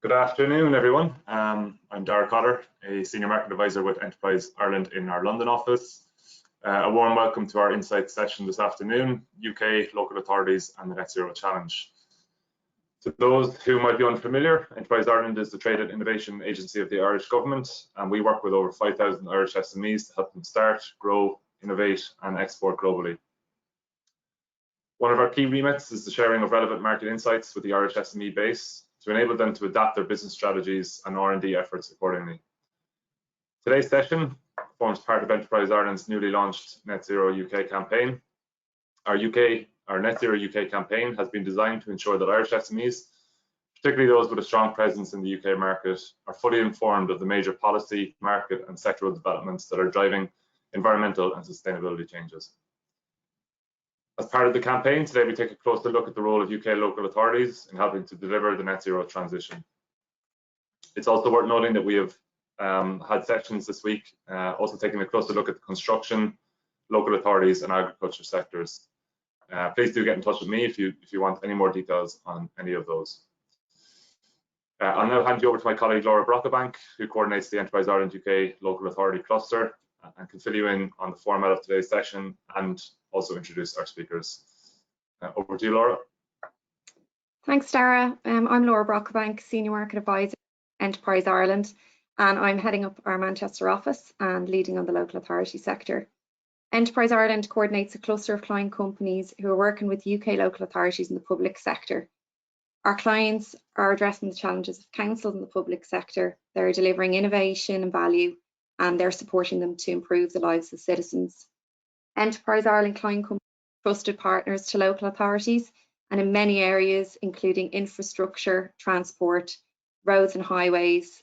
Good afternoon, everyone. I'm Dara Cotter, a Senior Market Advisor with Enterprise Ireland in our London office. A warm welcome to our Insights session this afternoon, UK, local authorities and the Net Zero Challenge. To those who might be unfamiliar, Enterprise Ireland is the trade and innovation agency of the Irish government, and we work with over 5,000 Irish SMEs to help them start, grow, innovate and export globally. One of our key remits is the sharing of relevant market insights with the Irish SME base to enable them to adapt their business strategies and R&D efforts accordingly. Today's session forms part of Enterprise Ireland's newly launched Net Zero UK campaign. Our Net Zero UK campaign has been designed to ensure that Irish SMEs, particularly those with a strong presence in the UK market, are fully informed of the major policy, market and sectoral developments that are driving environmental and sustainability changes. As part of the campaign, today we take a closer look at the role of UK local authorities in helping to deliver the net zero transition. It's also worth noting that we have had sessions this week, also taking a closer look at the construction, local authorities and agriculture sectors. Please do get in touch with me if you want any more details on any of those. I'll now hand you over to my colleague Laura Brockbank, who coordinates the Enterprise Ireland UK Local Authority Cluster and can fill you in on the format of today's session and also introduce our speakers. Over to you, Laura. Thanks, Dara. I'm Laura Brockbank, Senior Market Advisor at Enterprise Ireland, and I'm heading up our Manchester office and leading on the local authority sector. Enterprise Ireland coordinates a cluster of client companies who are working with UK local authorities in the public sector. Our clients are addressing the challenges of councils in the public sector. They're delivering innovation and value, and they're supporting them to improve the lives of citizens. Enterprise Ireland client companies are trusted partners to local authorities and in many areas, including infrastructure, transport, roads and highways,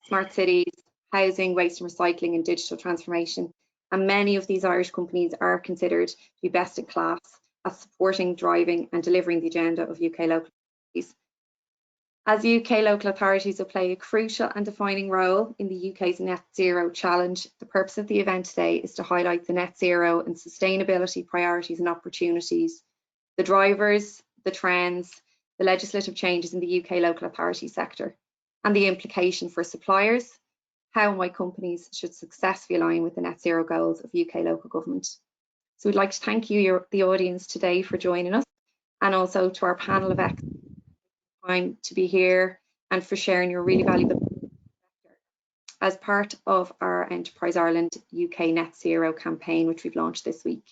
smart cities, housing, waste and recycling and digital transformation. And many of these Irish companies are considered to be best in class at supporting, driving and delivering the agenda of UK local authorities. As UK local authorities will play a crucial and defining role in the UK's net zero challenge, the purpose of the event today is to highlight the net zero and sustainability priorities and opportunities, the drivers, the trends, the legislative changes in the UK local authority sector, and the implication for suppliers, how and why companies should successfully align with the net zero goals of UK local government. So we'd like to thank you, the audience today, for joining us, and also to our panel of experts time to be here and for sharing your really valuable as part of our Enterprise Ireland UK Net Zero campaign, which we've launched this week.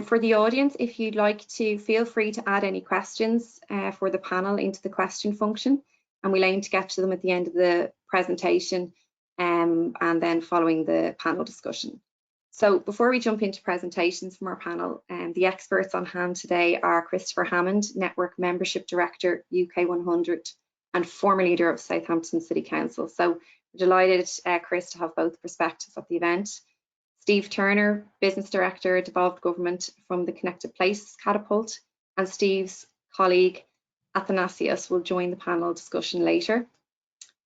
For the audience, if you'd like to, feel free to add any questions for the panel into the question function, and we'll aim to get to them at the end of the presentation and then following the panel discussion. So before we jump into presentations from our panel, the experts on hand today are Christopher Hammond, Network Membership Director, UK 100, and former leader of Southampton City Council. So we're delighted, Chris, to have both perspectives of the event. Steve Turner, Business Director, Devolved Government from the Connected Places Catapult, and Steve's colleague, Athanasios, will join the panel discussion later.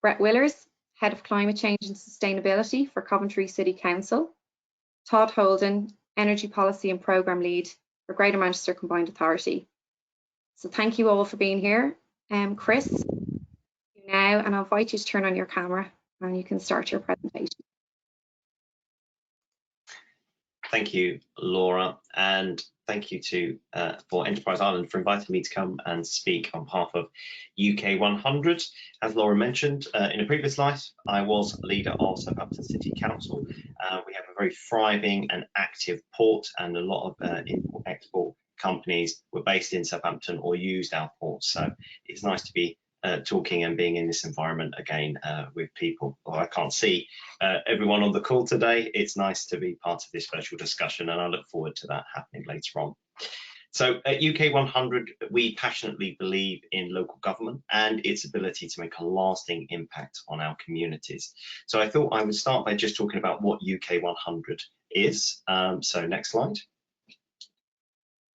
Bret Willers, Head of Climate Change and Sustainability for Coventry City Council. Todd Holden, Energy Policy and Programme Lead for Greater Manchester Combined Authority. So thank you all for being here. Chris, now, and I'll invite you to turn on your camera and you can start your presentation. Thank you, Laura, and thank you to for Enterprise Ireland for inviting me to come and speak on behalf of UK 100. As Laura mentioned, in a previous life, I was leader of Southampton City Council. We have a very thriving and active port, and a lot of import-export companies were based in Southampton or used our port. So it's nice to be talking and being in this environment again with people. Well, I can't see everyone on the call today. It's nice to be part of this virtual discussion, and I look forward to that happening later on. So at UK 100, we passionately believe in local government and its ability to make a lasting impact on our communities. So I thought I would start by just talking about what UK 100 is. So next slide.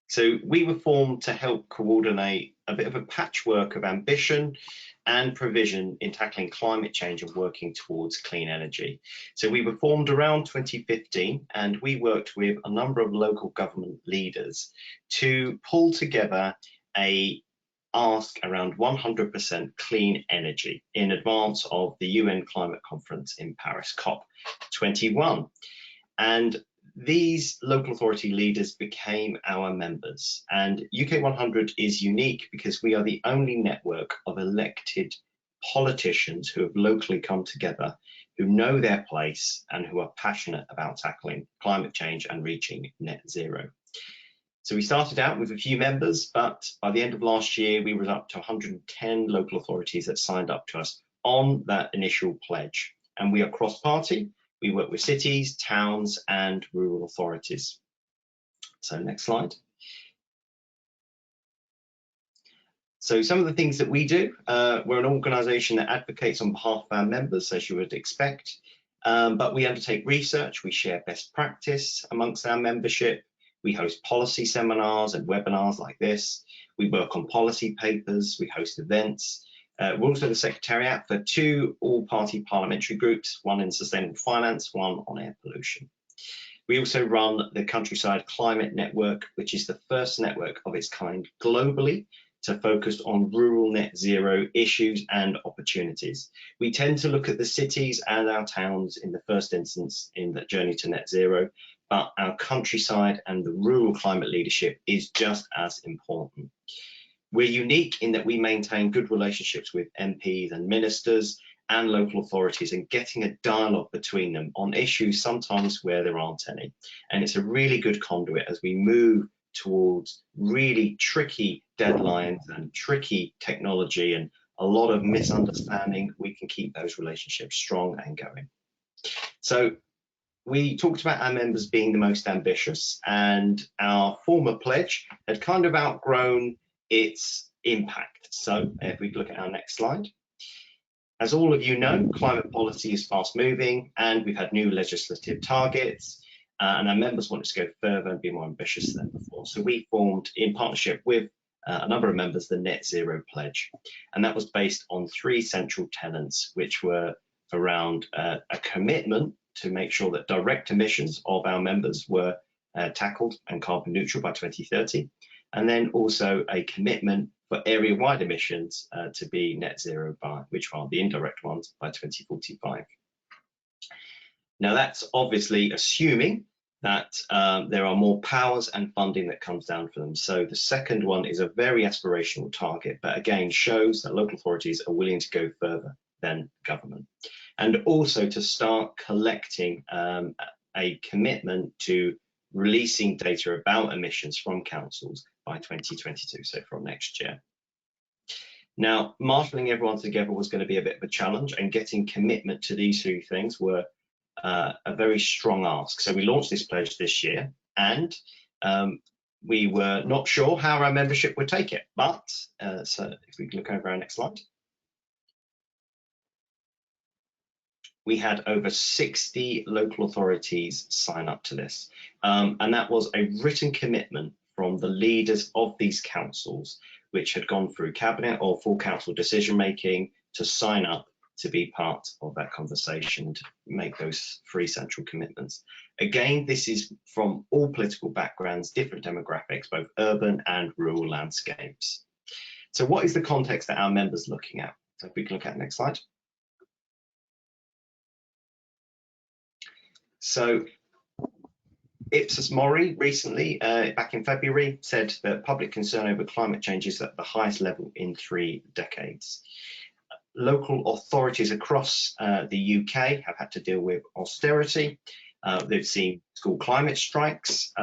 So we were formed to help coordinate a bit of a patchwork of ambition and provision in tackling climate change and working towards clean energy. So we were formed around 2015, and we worked with a number of local government leaders to pull together a ask around 100% clean energy in advance of the UN climate conference in Paris, COP21. And these local authority leaders became our members. And UK 100 is unique because we are the only network of elected politicians who have locally come together, who know their place and who are passionate about tackling climate change and reaching net zero. So we started out with a few members, but by the end of last year, we were up to 110 local authorities that signed up to us on that initial pledge. And we are cross-party. We work with cities, towns, and rural authorities. So next slide. So some of the things that we do, we're an organisation that advocates on behalf of our members, as you would expect, but we undertake research, we share best practice amongst our membership, we host policy seminars and webinars like this, we work on policy papers, we host events. We're also the secretariat for 2 all-party parliamentary groups, one in sustainable finance, one on air pollution. We also run the Countryside Climate Network, which is the first network of its kind globally to focus on rural net zero issues and opportunities. We tend to look at the cities and our towns in the first instance in the journey to net zero, but our countryside and the rural climate leadership is just as important. We're unique in that we maintain good relationships with MPs and ministers and local authorities and getting a dialogue between them on issues sometimes where there aren't any. And it's a really good conduit as we move towards really tricky deadlines and tricky technology and a lot of misunderstanding. We can keep those relationships strong and going. So we talked about our members being the most ambitious, and our former pledge had kind of outgrown its impact. So if we look at our next slide. As all of you know, climate policy is fast moving and we've had new legislative targets and our members want us to go further and be more ambitious than before. So we formed, in partnership with a number of members, the Net Zero Pledge. And that was based on 3 central tenets, which were around a commitment to make sure that direct emissions of our members were tackled and carbon neutral by 2030. And then also a commitment for area-wide emissions to be net zero by, which are the indirect ones, by 2045. Now that's obviously assuming that there are more powers and funding that comes down for them. So the second one is a very aspirational target, but again shows that local authorities are willing to go further than government. And also to start collecting a commitment to releasing data about emissions from councils by 2022, so from next year. Now, marshalling everyone together was going to be a bit of a challenge, and getting commitment to these 2 things were a very strong ask. So we launched this pledge this year, and we were not sure how our membership would take it. But so if we look over our next slide. We had over 60 local authorities sign up to this. And that was a written commitment from the leaders of these councils, which had gone through cabinet or full council decision making to sign up to be part of that conversation, to make those 3 central commitments. Again, this is from all political backgrounds, different demographics, both urban and rural landscapes. So what is the context that our members are looking at? So if we can look at the next slide. So Ipsos Mori recently, back in February, said that public concern over climate change is at the highest level in 3 decades. Local authorities across the UK have had to deal with austerity. They've seen school climate strikes.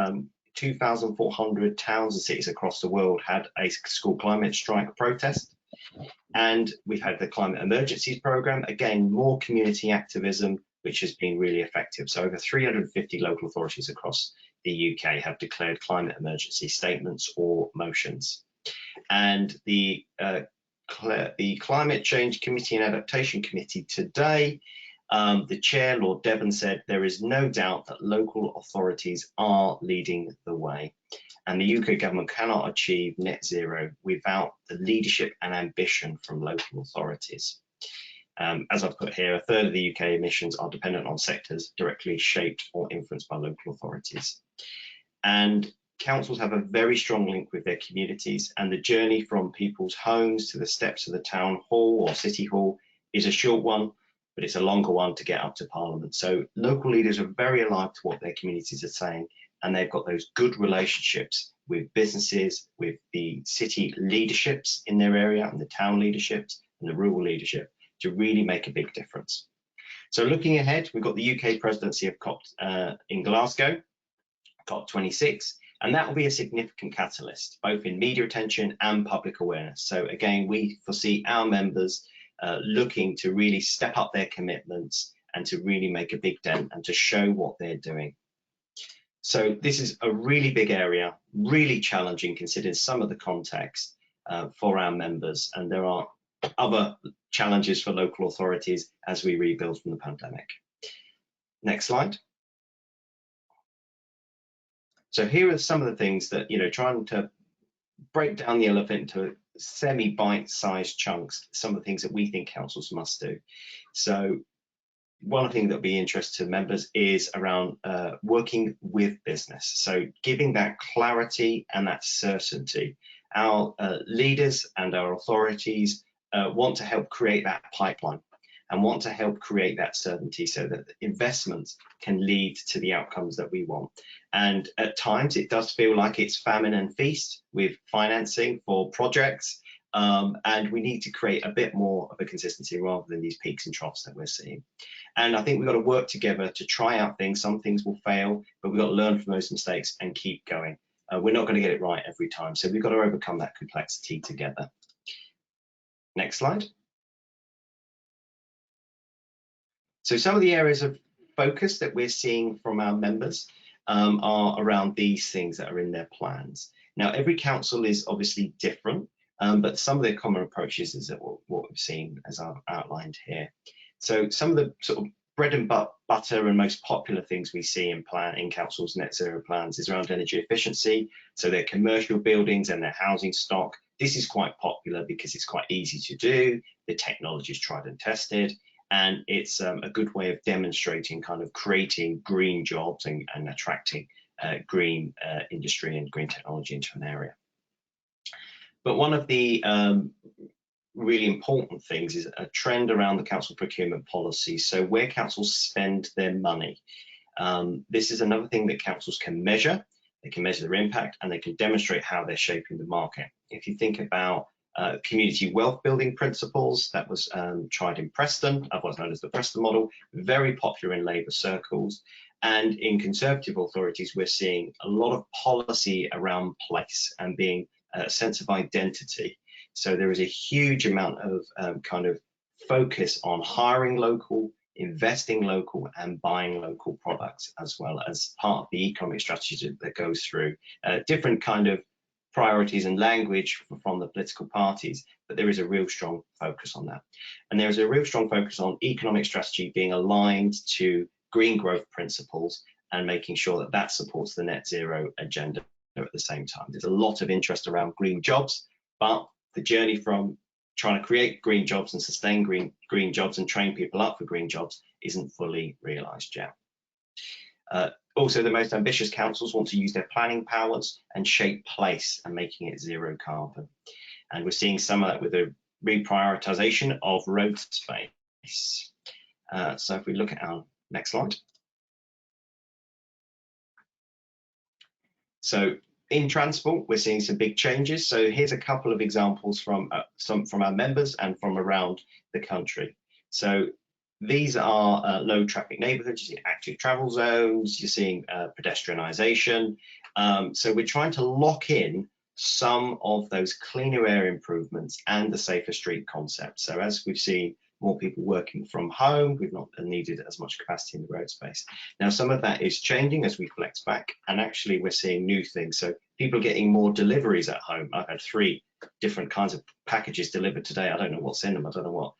2,400 towns and cities across the world had a school climate strike protest. And we've had the climate emergencies programme, again, more community activism, which has been really effective. So over 350 local authorities across the UK have declared climate emergency statements or motions. And the Climate Change Committee and Adaptation Committee today, the chair, Lord Devon, said there is no doubt that local authorities are leading the way. And the UK government cannot achieve net zero without the leadership and ambition from local authorities. As I've put here, 1/3 of the UK emissions are dependent on sectors directly shaped or influenced by local authorities. And councils have a very strong link with their communities, and the journey from people's homes to the steps of the town hall or city hall is a short one, but it's a longer one to get up to Parliament. So local leaders are very alive to what their communities are saying, and they've got those good relationships with businesses, with the city leaderships in their area, and the town leaderships and the rural leadership to really make a big difference. So looking ahead, we've got the UK presidency of COP in Glasgow, COP26, and that will be a significant catalyst, both in media attention and public awareness. So again, we foresee our members looking to really step up their commitments and to really make a big dent and to show what they're doing. So this is a really big area, really challenging considering some of the context for our members, and there are other challenges for local authorities as we rebuild from the pandemic. Next slide. So here are some of the things that, trying to break down the elephant into semi-bite-sized chunks, some of the things that we think councils must do. So one thing that will be interest to members is around working with business. So giving that clarity and that certainty. Our leaders and our authorities want to help create that pipeline and want to help create that certainty so that investments can lead to the outcomes that we want. And at times it does feel like it's famine and feast with financing for projects, and we need to create a bit more of a consistency rather than these peaks and troughs that we're seeing. And I think we've got to work together to try out things. Some things will fail, but we've got to learn from those mistakes and keep going. We're not going to get it right every time, so we've got to overcome that complexity together. Next slide. So some of the areas of focus that we're seeing from our members are around these things that are in their plans. Now, every council is obviously different, but some of their common approaches is what we've seen as I've outlined here. So some of the sort of bread and butter and most popular things we see in councils' net zero plans is around energy efficiency. So their commercial buildings and their housing stock. This is quite popular because it's quite easy to do. The technology is tried and tested. And it's a good way of demonstrating kind of creating green jobs and attracting green industry and green technology into an area. But one of the really important things is a trend around the council procurement policy. So where councils spend their money. This is another thing that councils can measure. They can measure their impact and they can demonstrate how they're shaping the market. If you think about community wealth building principles, that was tried in Preston, otherwise known as the Preston model, very popular in Labour circles. And in Conservative authorities, we're seeing a lot of policy around place and being a sense of identity. So there is a huge amount of kind of focus on hiring local, investing local, and buying local products, as well as part of the economic strategy that goes through different kind of priorities and language from the political parties, but there is a real strong focus on that. And there's a real strong focus on economic strategy being aligned to green growth principles and making sure that that supports the net zero agenda at the same time. There's a lot of interest around green jobs, but the journey from trying to create green jobs and sustain green jobs and train people up for green jobs isn't fully realised yet. Also, the most ambitious councils want to use their planning powers and shape place and making it zero carbon. And we're seeing some of that with the reprioritisation of road space. So if we look at our next slide. So in transport, we're seeing some big changes. So here's a couple of examples from our members and from around the country. So these are low traffic neighbourhoods, you see active travel zones, you're seeing pedestrianisation. So we're trying to lock in some of those cleaner air improvements and the safer street concept. So as we've seen more people working from home, we've not needed as much capacity in the road space. Now, some of that is changing as we flex back, and actually we're seeing new things. So people are getting more deliveries at home. I've had 3 different kinds of packages delivered today. I don't know what's in them. I don't know what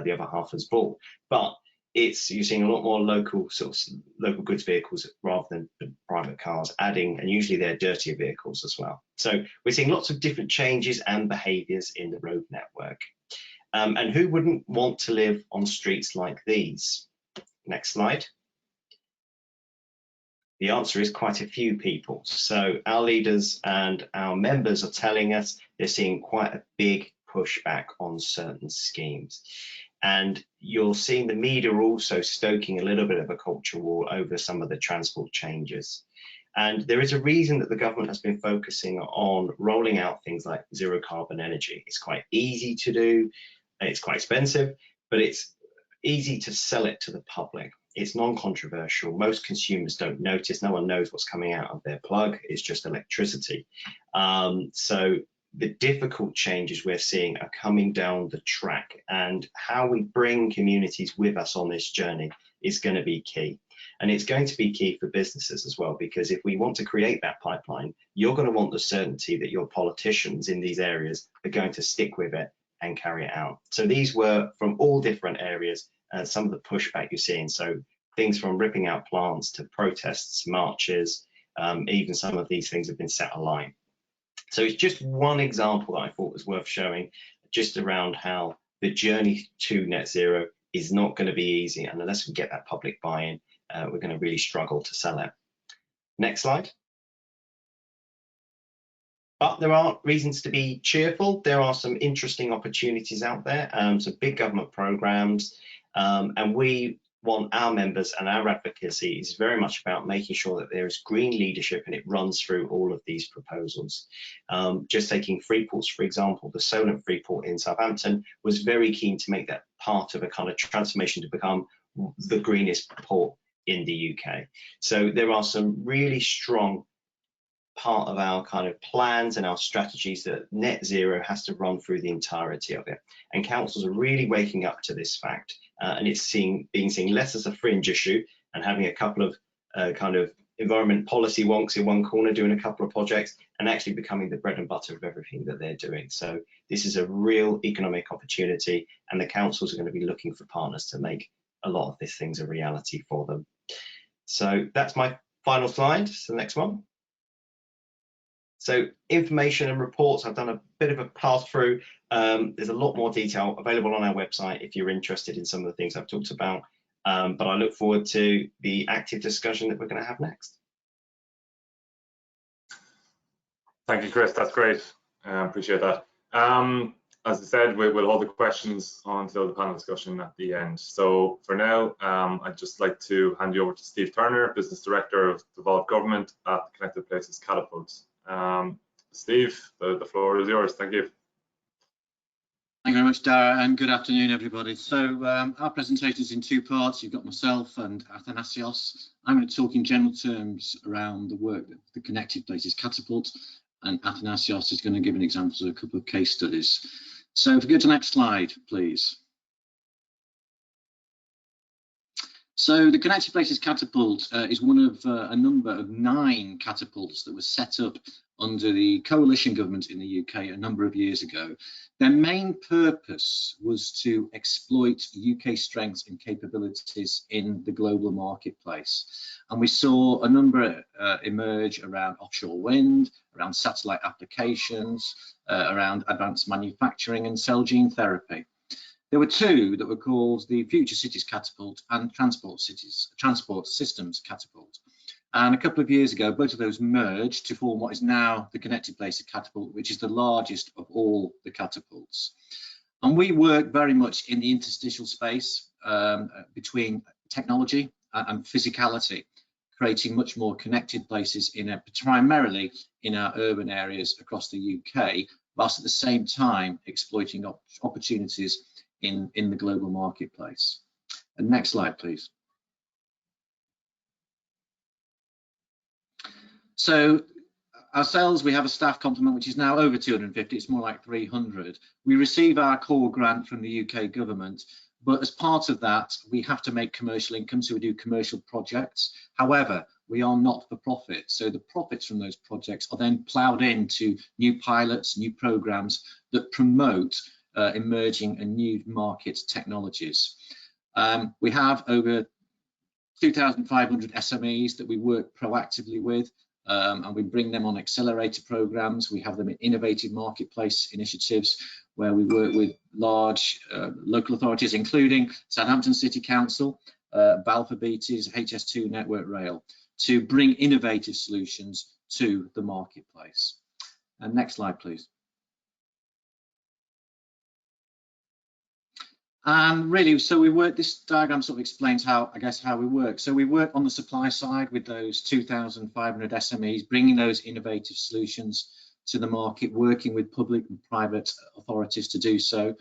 the other half has bought, but you're seeing a lot more local goods vehicles rather than private cars adding, and usually they're dirtier vehicles as well. So we're seeing lots of different changes and behaviours in the road network. And who wouldn't want to live on streets like these? Next slide. The answer is quite a few people. So our leaders and our members are telling us they're seeing quite a big pushback on certain schemes. And you're seeing the media also stoking a little bit of a culture war over some of the transport changes. And there is a reason that the government has been focusing on rolling out things like zero carbon energy. It's quite easy to do, it's quite expensive, but it's easy to sell it to the public. It's non-controversial. Most consumers don't notice. No one knows what's coming out of their plug. It's just electricity. So the difficult changes we're seeing are coming down the track, and how we bring communities with us on this journey is going to be key. And it's going to be key for businesses as well, because if we want to create that pipeline, you're going to want the certainty that your politicians in these areas are going to stick with it and carry it out. So these were from all different areas, some of the pushback you're seeing. So things from ripping out plants to protests, marches, even some of these things have been set alight. So it's just one example that I thought was worth showing, just around how the journey to net zero is not going to be easy, and unless we get that public buy-in, we're going to really struggle to sell it. Next slide. But there are reasons to be cheerful. There are some interesting opportunities out there, some big government programs, and we want our members, and our advocacy is very much about making sure that there is green leadership and it runs through all of these proposals. Just taking Freeports, for example, the Solent Freeport in Southampton was very keen to make that part of a kind of transformation to become the greenest port in the UK. So there are some really strong part of our kind of plans and our strategies that net zero has to run through the entirety of it. And councils are really waking up to this fact, and it's being seen less as a fringe issue and having a couple of kind of environment policy wonks in one corner doing a couple of projects, and actually becoming the bread and butter of everything that they're doing. So this is a real economic opportunity, and the councils are going to be looking for partners to make a lot of these things a reality for them. So that's my final slide. So the next one. So information and reports, I've done a bit of a pass through. There's a lot more detail available on our website if you're interested in some of the things I've talked about. But I look forward to the active discussion that we're going to have next. Thank you, Chris. That's great. Appreciate that. As I said, we'll hold the questions until the panel discussion at the end. So for now, I'd just like to hand you over to Steve Turner, Business Director of Devolved Government at Connected Places Catapult. Steve, the floor is yours. Thank you. Thank you very much, Dara, and good afternoon, everybody. So our presentation is in two parts. You've got myself and Athanasios. I'm going to talk in general terms around the work that the Connected Places Catapult, and Athanasios is going to give an example of a couple of case studies. So if we go to the next slide, please. So the Connected Places Catapult is one of a number of 9 catapults that was set up under the coalition government in the UK a number of years ago. Their main purpose was to exploit UK strengths and capabilities in the global marketplace. And we saw a number emerge around offshore wind, around satellite applications, around advanced manufacturing and cell gene therapy. There were 2 that were called the Future Cities Catapult and Transport Systems Catapult. And a couple of years ago, both of those merged to form what is now the Connected Places Catapult, which is the largest of all the catapults. And we work very much in the interstitial space between technology and physicality, creating much more connected places primarily in our urban areas across the UK, whilst at the same time exploiting opportunities in the global marketplace. And next slide, please. So ourselves, we have a staff complement which is now over 250, it's more like 300. We receive our core grant from the UK government, but as part of that, we have to make commercial income, so we do commercial projects. However, we are not for profit, so the profits from those projects are then ploughed into new pilots, new programs that promote emerging and new market technologies. We have over 2,500 SMEs that we work proactively with, and we bring them on accelerator programs. We have them in innovative marketplace initiatives where we work with large local authorities, including Southampton City Council, Balfour Beatties, HS2 Network Rail, to bring innovative solutions to the marketplace. And next slide, please. And really, so we work, this diagram sort of explains how, I guess, how we work. So we work on the supply side with those 2,500 SMEs, bringing those innovative solutions to the market, working with public and private authorities to do so.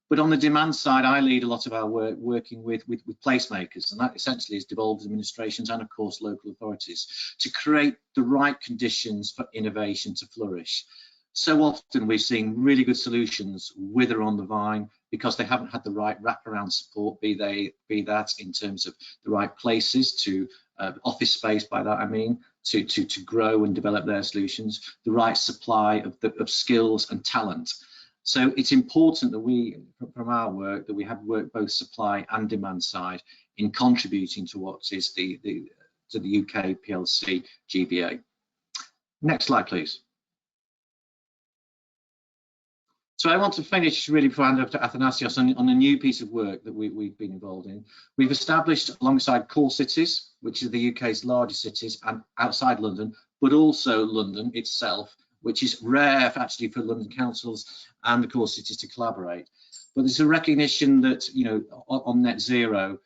But on the demand side, I lead a lot of our work working with placemakers, and that essentially is devolved administrations and, of course, local authorities to create the right conditions for innovation to flourish. So often we've seen really good solutions wither on the vine because they haven't had the right wraparound support, be that in terms of the right places to office space, by that I mean, to grow and develop their solutions, the right supply of skills and talent. So it's important that we, from our work, that we have worked both supply and demand side in contributing to what is the UK PLC GBA. Next slide, please. So I want to finish really before I hand over to Athanasios on a new piece of work that we've been involved in. We've established alongside core cities, which are the UK's largest cities and outside London, but also London itself, which is rare actually for London councils and the core cities to collaborate. But there's a recognition that, you know, on net zero,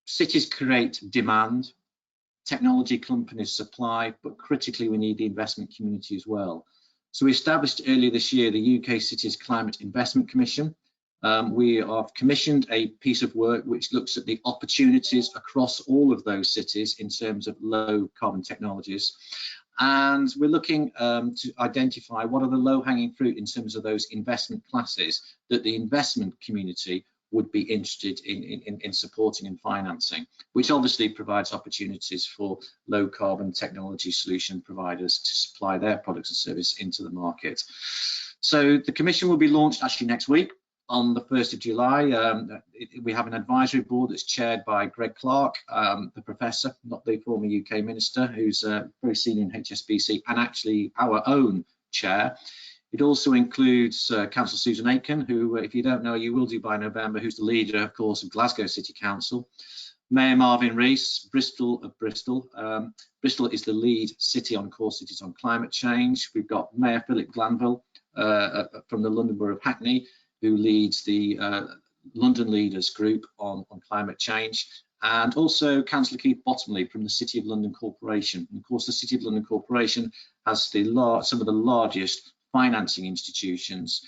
cities create demand, technology companies supply, but critically we need the investment community as well. So we established earlier this year the UK Cities Climate Investment Commission. We have commissioned a piece of work which looks at the opportunities across all of those cities in terms of low carbon technologies. And we're looking to identify what are the low-hanging fruit in terms of those investment classes that the investment community would be interested in supporting and financing, which obviously provides opportunities for low carbon technology solution providers to supply their products and services into the market. So the commission will be launched actually next week on the 1st of July. We have an advisory board that's chaired by Greg Clark, the professor, not the former UK minister, who's very senior in HSBC, and actually our own chair. It also includes Councillor Susan Aitken, who, if you don't know, you will do by November, who's the leader, of course, of Glasgow City Council. Mayor Marvin Rees, Bristol of Bristol. Bristol is the lead city on core cities on climate change. We've got Mayor Philip Glanville from the London Borough of Hackney, who leads the London Leaders Group on climate change. And also Councillor Keith Bottomley from the City of London Corporation. And of course, the City of London Corporation has some of the largest financing institutions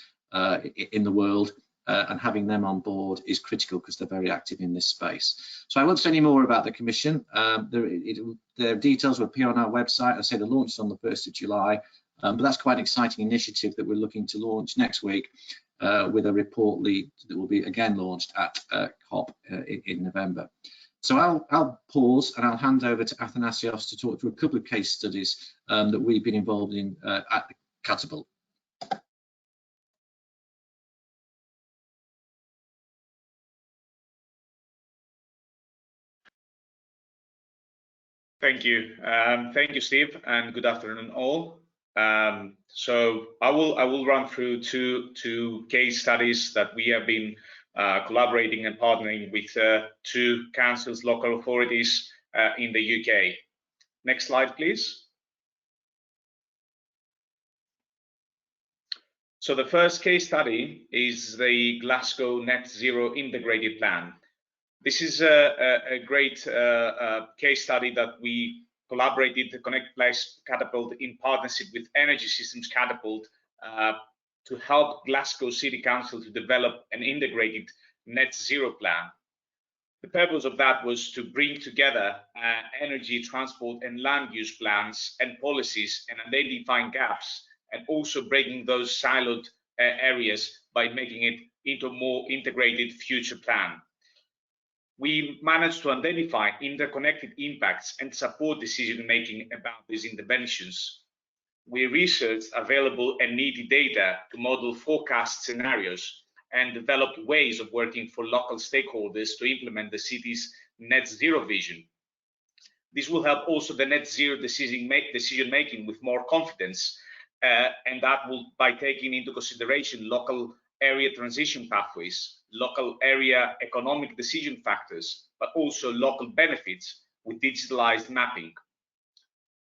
in the world, and having them on board is critical because they're very active in this space. So I won't say any more about the commission. Their details will appear on our website. I say the launch is on the 1st of July, but that's quite an exciting initiative that we're looking to launch next week with a report lead that will be again launched at COP in November. So I'll pause and I'll hand over to Athanasios to talk through a couple of case studies that we've been involved in at Catapult. Thank you. Thank you, Steve, and good afternoon all. So I will run through two case studies that we have been collaborating and partnering with two councils, local authorities in the UK. Next slide, please. So the first case study is the Glasgow Net Zero Integrated Plan. This is a great case study that we collaborated to Connect Place Catapult in partnership with Energy Systems Catapult to help Glasgow City Council to develop an integrated net zero plan. The purpose of that was to bring together energy, transport and land use plans and policies and identifying gaps, and also breaking those siloed areas by making it into a more integrated future plan. We managed to identify interconnected impacts and support decision-making about these interventions. We researched available and needed data to model forecast scenarios and developed ways of working for local stakeholders to implement the city's net zero vision. This will help also the net zero decision-making with more confidence, and that will by taking into consideration local area transition pathways, local area economic decision factors, but also local benefits with digitalized mapping.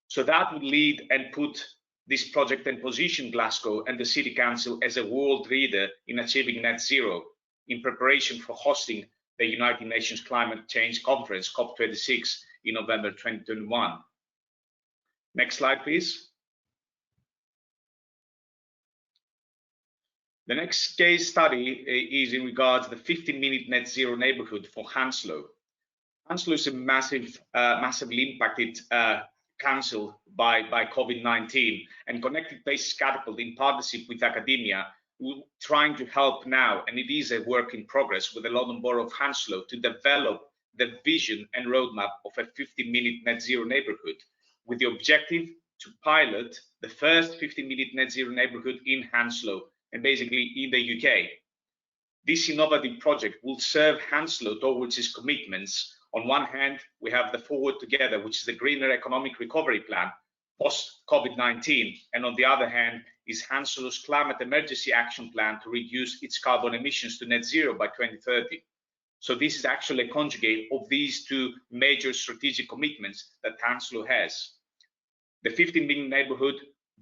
So that would lead and put this project and position Glasgow and the City Council as a world leader in achieving net zero in preparation for hosting the United Nations Climate Change Conference, COP26, in November 2021. Next slide, please. The next case study is in regards to the 15-minute net zero neighborhood for Hounslow. Hounslow is a massively impacted council by COVID-19, and Connected Places Catapult, in partnership with academia, we're trying to help now, and it is a work in progress with the London Borough of Hounslow to develop the vision and roadmap of a 15-minute net zero neighborhood, with the objective to pilot the first 15-minute net zero neighborhood in Hounslow, and basically in the UK. This innovative project will serve Hounslow towards its commitments. On one hand, we have the Forward Together, which is the greener economic recovery plan post-COVID-19, and on the other hand is Hounslow's climate emergency action plan to reduce its carbon emissions to net zero by 2030. So this is actually a conjugate of these two major strategic commitments that Hounslow has. The 15-minute neighborhood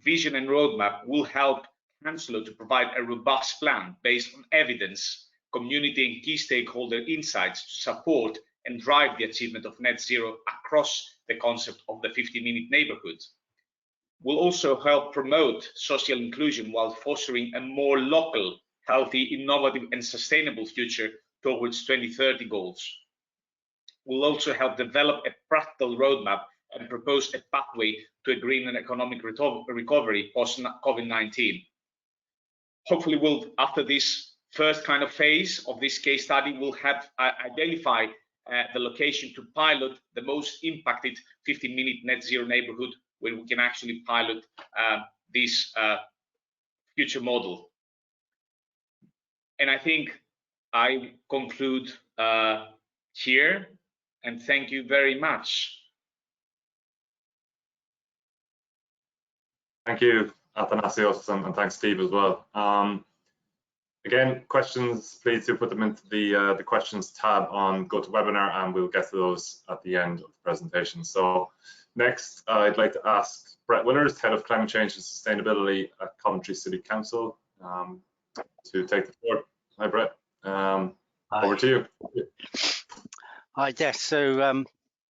vision and roadmap will help Hounslow to provide a robust plan based on evidence, community and key stakeholder insights to support and drive the achievement of net zero across the concept of the 15-minute neighborhood. Will also help promote social inclusion while fostering a more local, healthy, innovative and sustainable future towards 2030 goals. Will also help develop a practical roadmap and propose a pathway to a green and economic recovery post-COVID-19. Hopefully we'll, after this first kind of phase of this case study, we'll have identified the location to pilot the most impacted 15-minute net zero neighborhood where we can actually pilot this future model. And I think I conclude here, and thank you very much. Thank you, Athanasios, and thanks, Steve, as well. Again, questions, please do put them into the questions tab on GoToWebinar, and we'll get to those at the end of the presentation. So next, I'd like to ask Bret Willers, Head of Climate Change and Sustainability at Coventry City Council, to take the floor. Hi, Bret. Over to you. Hi, Des. So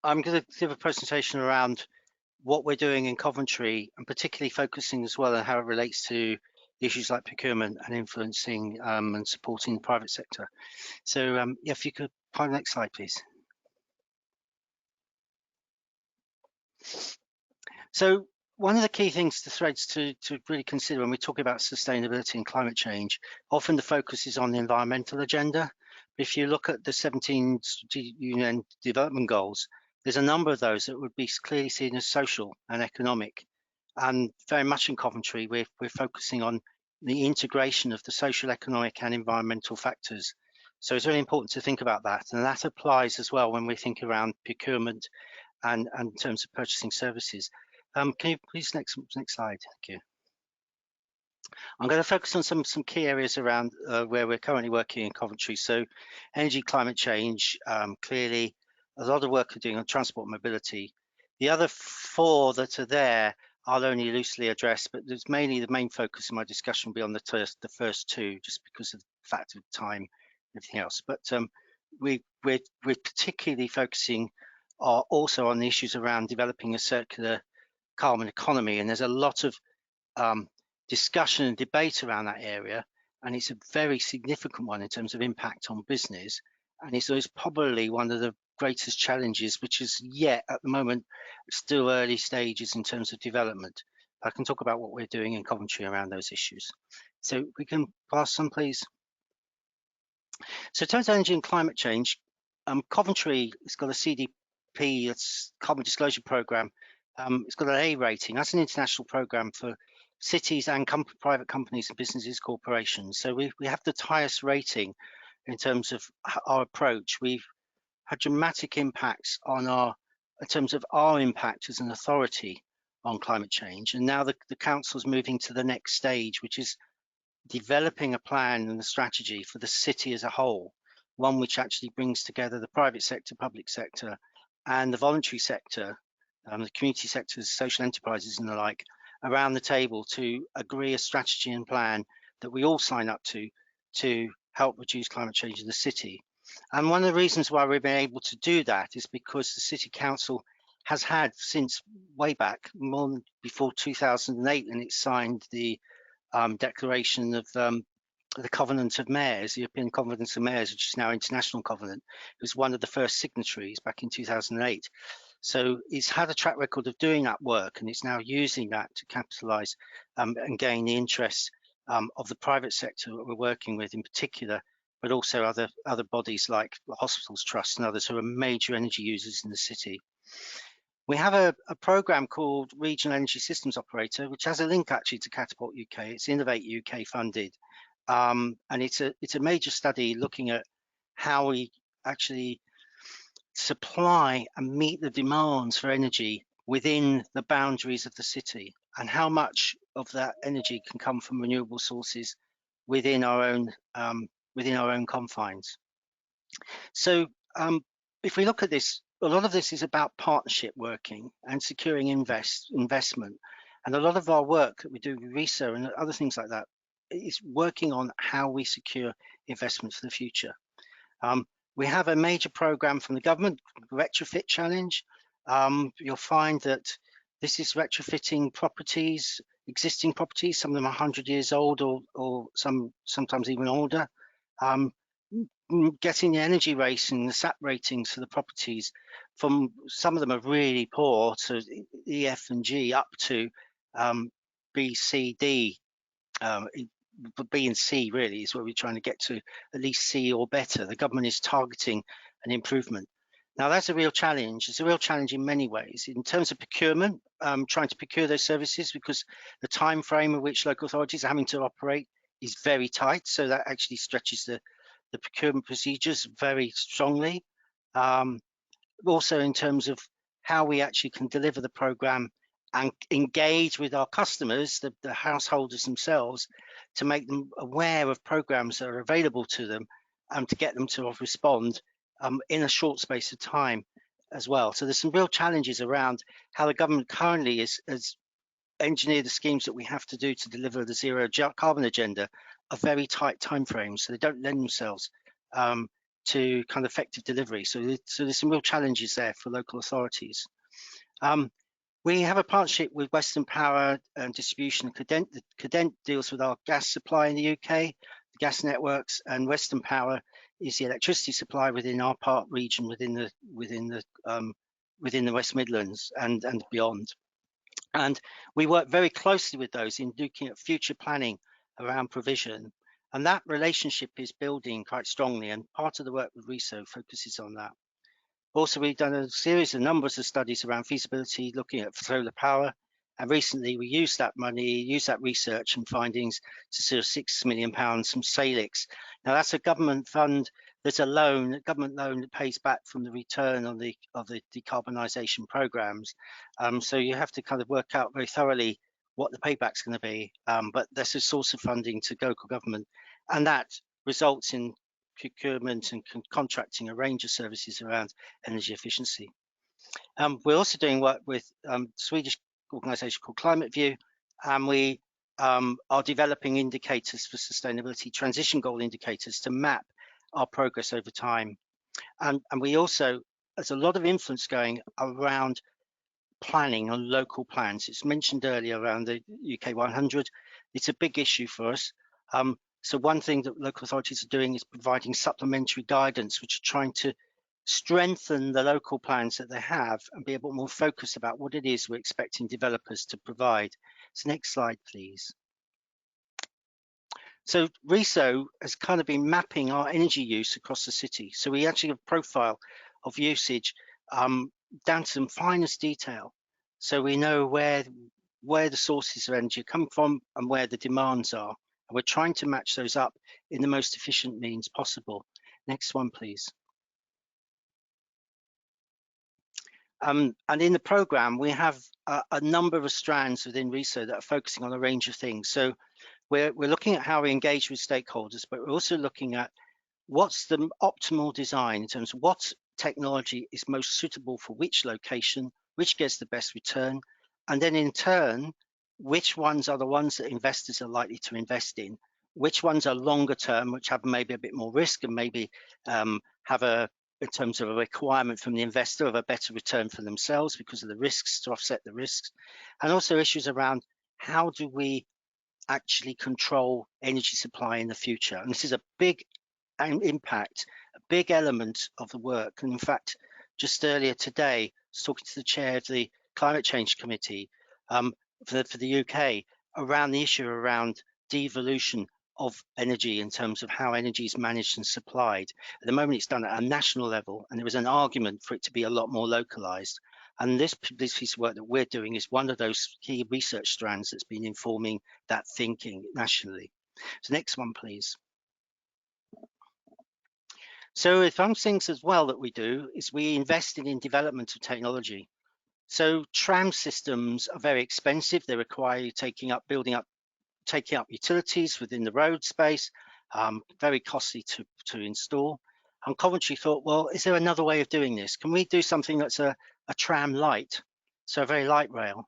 I'm going to give a presentation around what we're doing in Coventry, and particularly focusing as well on how it relates to issues like procurement and influencing and supporting the private sector. So if you could find the next slide, please. So one of the key things, the threads to really consider when we talk about sustainability and climate change, often the focus is on the environmental agenda. If you look at the 17 UN development goals, there's a number of those that would be clearly seen as social and economic. And very much in Coventry, we're focusing on the integration of the social, economic and environmental factors. So it's really important to think about that. And that applies as well when we think around procurement and in terms of purchasing services. Can you please next slide? Thank you. I'm going to focus on some key areas around where we're currently working in Coventry. So energy, climate change, clearly a lot of work we're doing on transport mobility. The other four that are there I'll only loosely address, but there's mainly the main focus of my discussion will be on the first two, just because of the fact of time and everything else. But we're particularly focusing also on the issues around developing a circular carbon economy, and there's a lot of discussion and debate around that area, and it's a very significant one in terms of impact on business, and it's probably one of the greatest challenges, which is yet at the moment still early stages in terms of development. I can talk about what we're doing in Coventry around those issues. So we can pass on, please. So in terms of energy and climate change, Coventry has got a CDP, it's Carbon Disclosure Programme. It's got an A rating. That's an international programme for cities and private companies and businesses, corporations. So we have the highest rating in terms of our approach. We've had dramatic impacts on in terms of our impact as an authority on climate change. And now the council's moving to the next stage, which is developing a plan and a strategy for the city as a whole, one which actually brings together the private sector, public sector, and the voluntary sector the community sectors, social enterprises and the like, around the table to agree a strategy and plan that we all sign up to help reduce climate change in the city. And one of the reasons why we've been able to do that is because the City Council has had, since way back, more than before 2008, when it signed the declaration of the Covenant of Mayors, the European Covenant of Mayors, which is now International Covenant. It was one of the first signatories back in 2008. So it's had a track record of doing that work, and it's now using that to capitalise and gain the interest of the private sector that we're working with in particular, but also other bodies like the Hospitals Trust and others who are major energy users in the city. We have a program called Regional Energy Systems Operator, which has a link actually to Catapult UK. It's Innovate UK funded, and it's a major study looking at how we actually supply and meet the demands for energy within the boundaries of the city, and how much of that energy can come from renewable sources within our own confines. So if we look at this, a lot of this is about partnership working and securing investment, and a lot of our work that we do with RESO and other things like that is working on how we secure investment for the future. We have a major program from the government, Retrofit Challenge. You'll find that this is retrofitting properties, existing properties. Some of them are 100 years old, or sometimes even older. Getting the energy rating, the SAP ratings for the properties, from some of them are really poor, so E, F and G, up to B, C, D. But B and C really is where we're trying to get to, at least C or better. The government is targeting an improvement. Now that's a real challenge. It's a real challenge in many ways. In terms of procurement, trying to procure those services, because the time frame in which local authorities are having to operate is very tight. So that actually stretches the procurement procedures very strongly. Also in terms of how we actually can deliver the program and engage with our customers, the householders themselves, to make them aware of programs that are available to them and to get them to respond in a short space of time as well. So there's some real challenges around how the government currently has engineered the schemes that we have to do to deliver the zero carbon agenda are very tight timeframes, so they don't lend themselves to kind of effective delivery. So there's some real challenges there for local authorities. We have a partnership with Western Power and Distribution. Cadent deals with our gas supply in the UK, the gas networks, and Western Power is the electricity supply within our part region, within the West Midlands and beyond. And we work very closely with those in looking at future planning around provision, and that relationship is building quite strongly, and part of the work with RESO focuses on that. Also, we've done a numbers of studies around feasibility, looking at solar power, and recently we used that research and findings to sort of £6 million from Salix. Now that's a government fund. There's a government loan that pays back from the return of the decarbonisation programs. So you have to kind of work out very thoroughly what the payback's going to be. But there's a source of funding to local government, and that results in procurement and contracting a range of services around energy efficiency. We're also doing work with a Swedish organisation called Climate View, and we are developing indicators for sustainability, transition goal indicators, to map our progress over time. And we also, there's a lot of influence going around planning on local plans. It's mentioned earlier around the UK 100. It's a big issue for us. So one thing that local authorities are doing is providing supplementary guidance, which are trying to strengthen the local plans that they have and be a bit more focused about what it is we're expecting developers to provide. So next slide, please. So RESO has kind of been mapping our energy use across the city. So we actually have a profile of usage down to some finest detail. So we know where the sources of energy come from and where the demands are. And we're trying to match those up in the most efficient means possible. Next one, please. And in the program, we have a number of strands within RESO that are focusing on a range of things. So we're looking at how we engage with stakeholders, but we're also looking at what's the optimal design in terms of what technology is most suitable for which location, which gets the best return, and then in turn, which ones are the ones that investors are likely to invest in, which ones are longer term, which have maybe a bit more risk and maybe have in terms of a requirement from the investor of a better return for themselves because of the risks, to offset the risks, and also issues around how do we actually control energy supply in the future. And this is a big impact, a big element of the work. And in fact, just earlier today, I was talking to the chair of the Climate Change Committee for the UK around the issue around devolution of energy in terms of how energy is managed and supplied. At the moment, it's done at a national level, and there was an argument for it to be a lot more localized. And this piece of work that we're doing is one of those key research strands that's been informing that thinking nationally. So next one, please. So if one things as well that we do is we invest in development of technology. So tram systems are very expensive. They require you taking up utilities within the road space, very costly to install. And Coventry thought, well, is there another way of doing this? Can we do something that's a tram light, so a very light rail,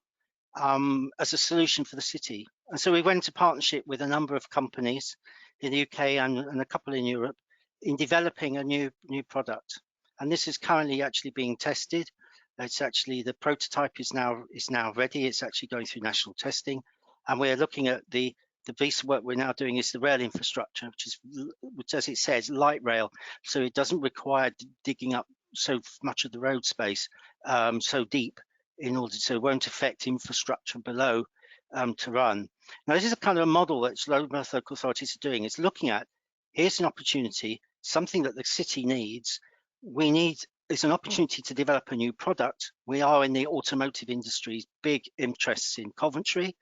as a solution for the city? And so we went into partnership with a number of companies in the UK and a couple in Europe in developing a new product. And this is currently actually being tested. It's actually, the prototype is now ready. It's actually going through national testing. And we're looking at the piece of work we're now doing is the rail infrastructure, which as it says, light rail. So it doesn't require digging up so much of the road space so deep so it won't affect infrastructure below to run. Now, this is a kind of a model that local authorities are doing. It's looking at, here's an opportunity, something that the city needs. It's an opportunity to develop a new product. We are in the automotive industry's big interests in Coventry.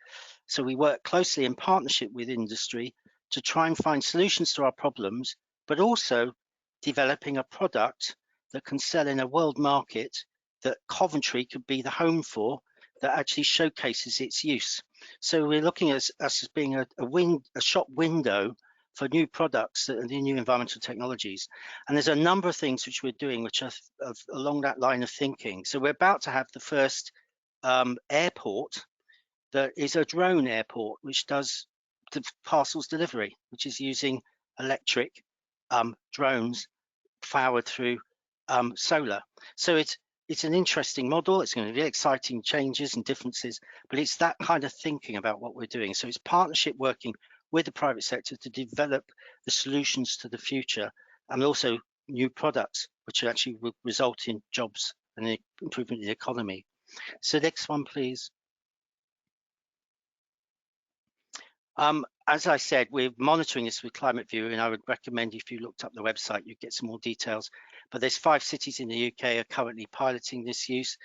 So we work closely in partnership with industry to try and find solutions to our problems, but also developing a product that can sell in a world market that Coventry could be the home for, that actually showcases its use. So we're looking at us as being a shop window for new products and new environmental technologies. And there's a number of things which we're doing which are along that line of thinking. So we're about to have the first airport that is a drone airport, which does the parcels delivery, which is using electric drones powered through solar. So it's an interesting model. It's going to be exciting changes and differences, but it's that kind of thinking about what we're doing. So it's partnership working with the private sector to develop the solutions to the future, and also new products, which actually will result in jobs and the improvement in the economy. So next one, please. As I said, we're monitoring this with Climate View, and I would recommend if you looked up the website, you get some more details. But there's 5 cities in the UK are currently piloting this use,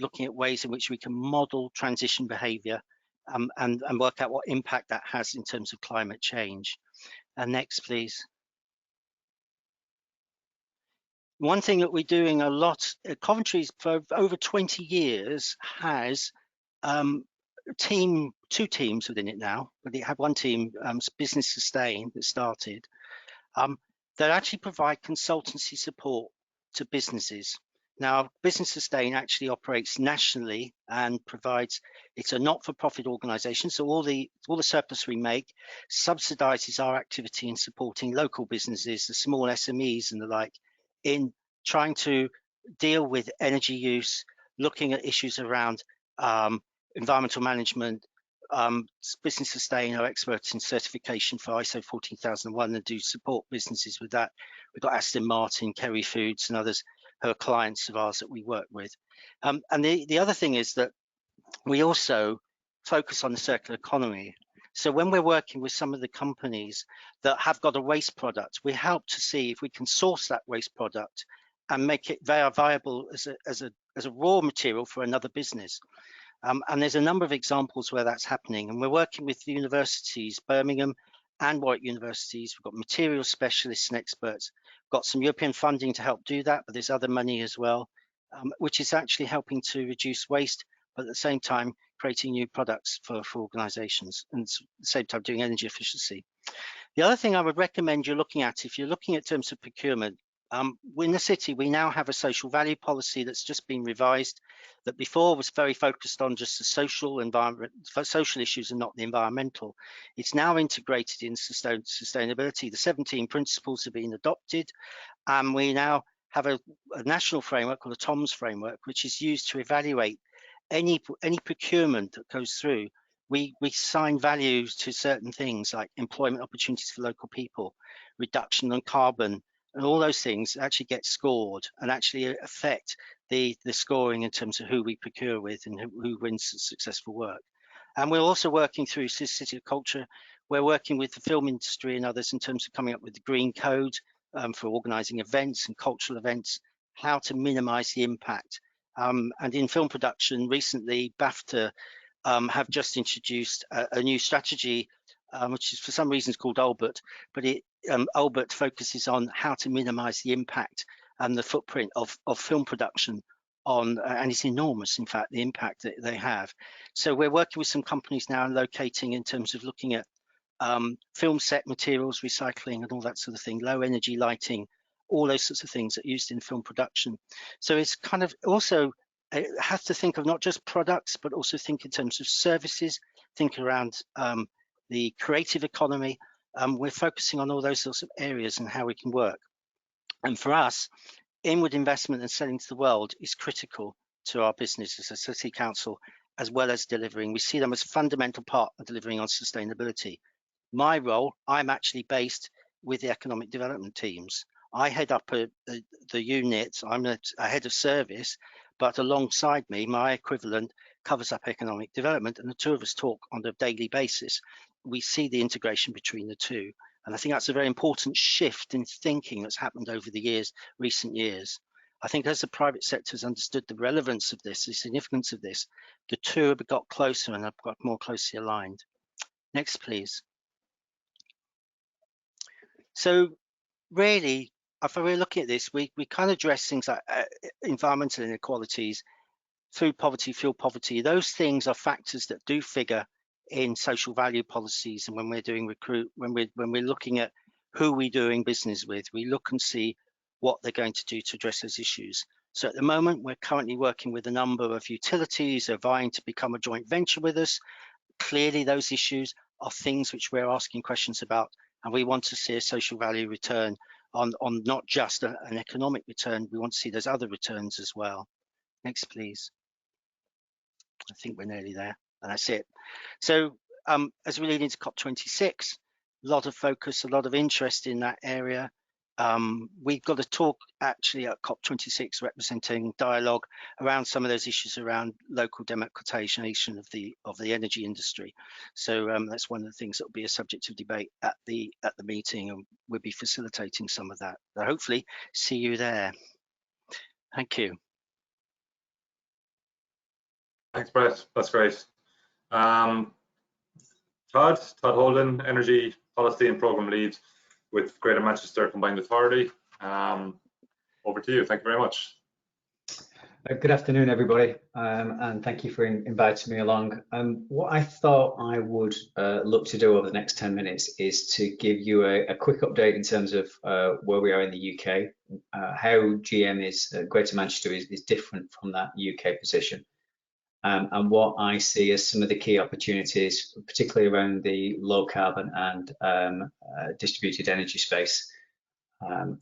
looking at ways in which we can model transition behaviour and work out what impact that has in terms of climate change. And next, please. One thing that we're doing a lot, Coventry's for over 20 years has 2 teams within it now, but they have one team, Business Sustain, that started, that actually provide consultancy support to businesses. Now, Business Sustain actually operates nationally and provides, it's a not-for-profit organisation, so all the surplus we make subsidises our activity in supporting local businesses, the small SMEs and the like, in trying to deal with energy use, looking at issues around environmental management. Business Sustain are experts in certification for ISO 14001 and do support businesses with that. We've got Aston Martin, Kerry Foods and others who are clients of ours that we work with. And the other thing is that we also focus on the circular economy. So when we're working with some of the companies that have got a waste product, we help to see if we can source that waste product and make it very viable as a raw material for another business. And there's a number of examples where that's happening. And we're working with universities, Birmingham and Warwick universities. We've got material specialists and experts. Got some European funding to help do that, but there's other money as well, which is actually helping to reduce waste, but at the same time, creating new products for organizations, and at the same time doing energy efficiency. The other thing I would recommend you're looking at, if you're looking at terms of procurement, In the city, we now have a social value policy that's just been revised, that before was very focused on just the social environment, social issues and not the environmental. It's now integrated in sustainability. The 17 principles have been adopted, and we now have a national framework called the TOMS framework, which is used to evaluate any procurement that goes through. We assign values to certain things like employment opportunities for local people, reduction on carbon, and all those things actually get scored and actually affect the scoring in terms of who we procure with and who wins the successful work. And we're also working through City of Culture. We're working with the film industry and others in terms of coming up with the green code for organising events and cultural events, how to minimise the impact. And in film production, recently, BAFTA have just introduced a new strategy, which is for some reasons called Albert, but Albert focuses on how to minimise the impact and the footprint of film production on, and it's enormous, in fact, the impact that they have. So we're working with some companies now and locating in terms of looking at film set materials, recycling and all that sort of thing, low energy lighting, all those sorts of things that are used in film production. So it's kind of also have to think of not just products, but also think in terms of services, think around the creative economy. We're focusing on all those sorts of areas and how we can work. And for us, inward investment and selling to the world is critical to our business as a city council, as well as delivering. We see them as a fundamental part of delivering on sustainability. My role, I'm actually based with the economic development teams. I head up the unit, I'm a head of service, but alongside me, my equivalent covers up economic development, and the two of us talk on a daily basis. We see the integration between the two. And I think that's a very important shift in thinking that's happened over the recent years. I think as the private sector has understood the relevance of this, the significance of this, the two have got closer and have got more closely aligned. Next, please. So really, if we're looking at this, we kind of address things like environmental inequalities, food poverty, fuel poverty. Those things are factors that do figure in social value policies, and when we're doing when we're looking at who we're doing business with, we look and see what they're going to do to address those issues. So at the moment, we're currently working with a number of utilities who are vying to become a joint venture with us. Clearly, those issues are things which we're asking questions about, and we want to see a social value return on not just an economic return. We want to see those other returns as well. Next, please. I think we're nearly there, and that's it. So as we lead into COP26, a lot of focus, a lot of interest in that area. We've got a talk actually at COP26 representing dialogue around some of those issues around local democratization of the energy industry. So that's one of the things that will be a subject of debate at the meeting, and we'll be facilitating some of that. So hopefully see you there. Thank you. Thanks, Bret. That's great. Todd Holden, Energy Policy and Programme Lead with Greater Manchester Combined Authority. Over to you. Thank you very much. Good afternoon, everybody, and thank you for inviting me along. What I thought I would look to do over the next 10 minutes is to give you a quick update in terms of where we are in the UK, how GM is, Greater Manchester is different from that UK position, and what I see as some of the key opportunities, particularly around the low carbon and distributed energy space.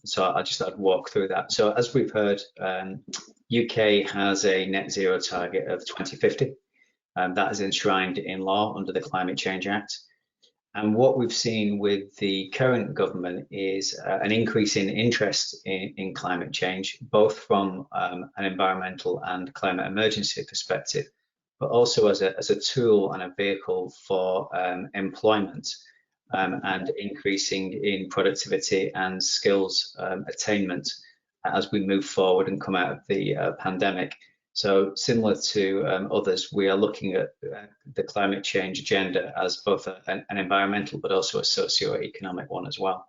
So I'd walk through that. So as we've heard, UK has a net zero target of 2050. That is enshrined in law under the Climate Change Act. And what we've seen with the current government is an increase in interest in climate change, both from an environmental and climate emergency perspective, but also as a tool and a vehicle for employment and increasing in productivity and skills attainment as we move forward and come out of the pandemic. So similar to others, we are looking at the climate change agenda as both an environmental but also a socio-economic one as well.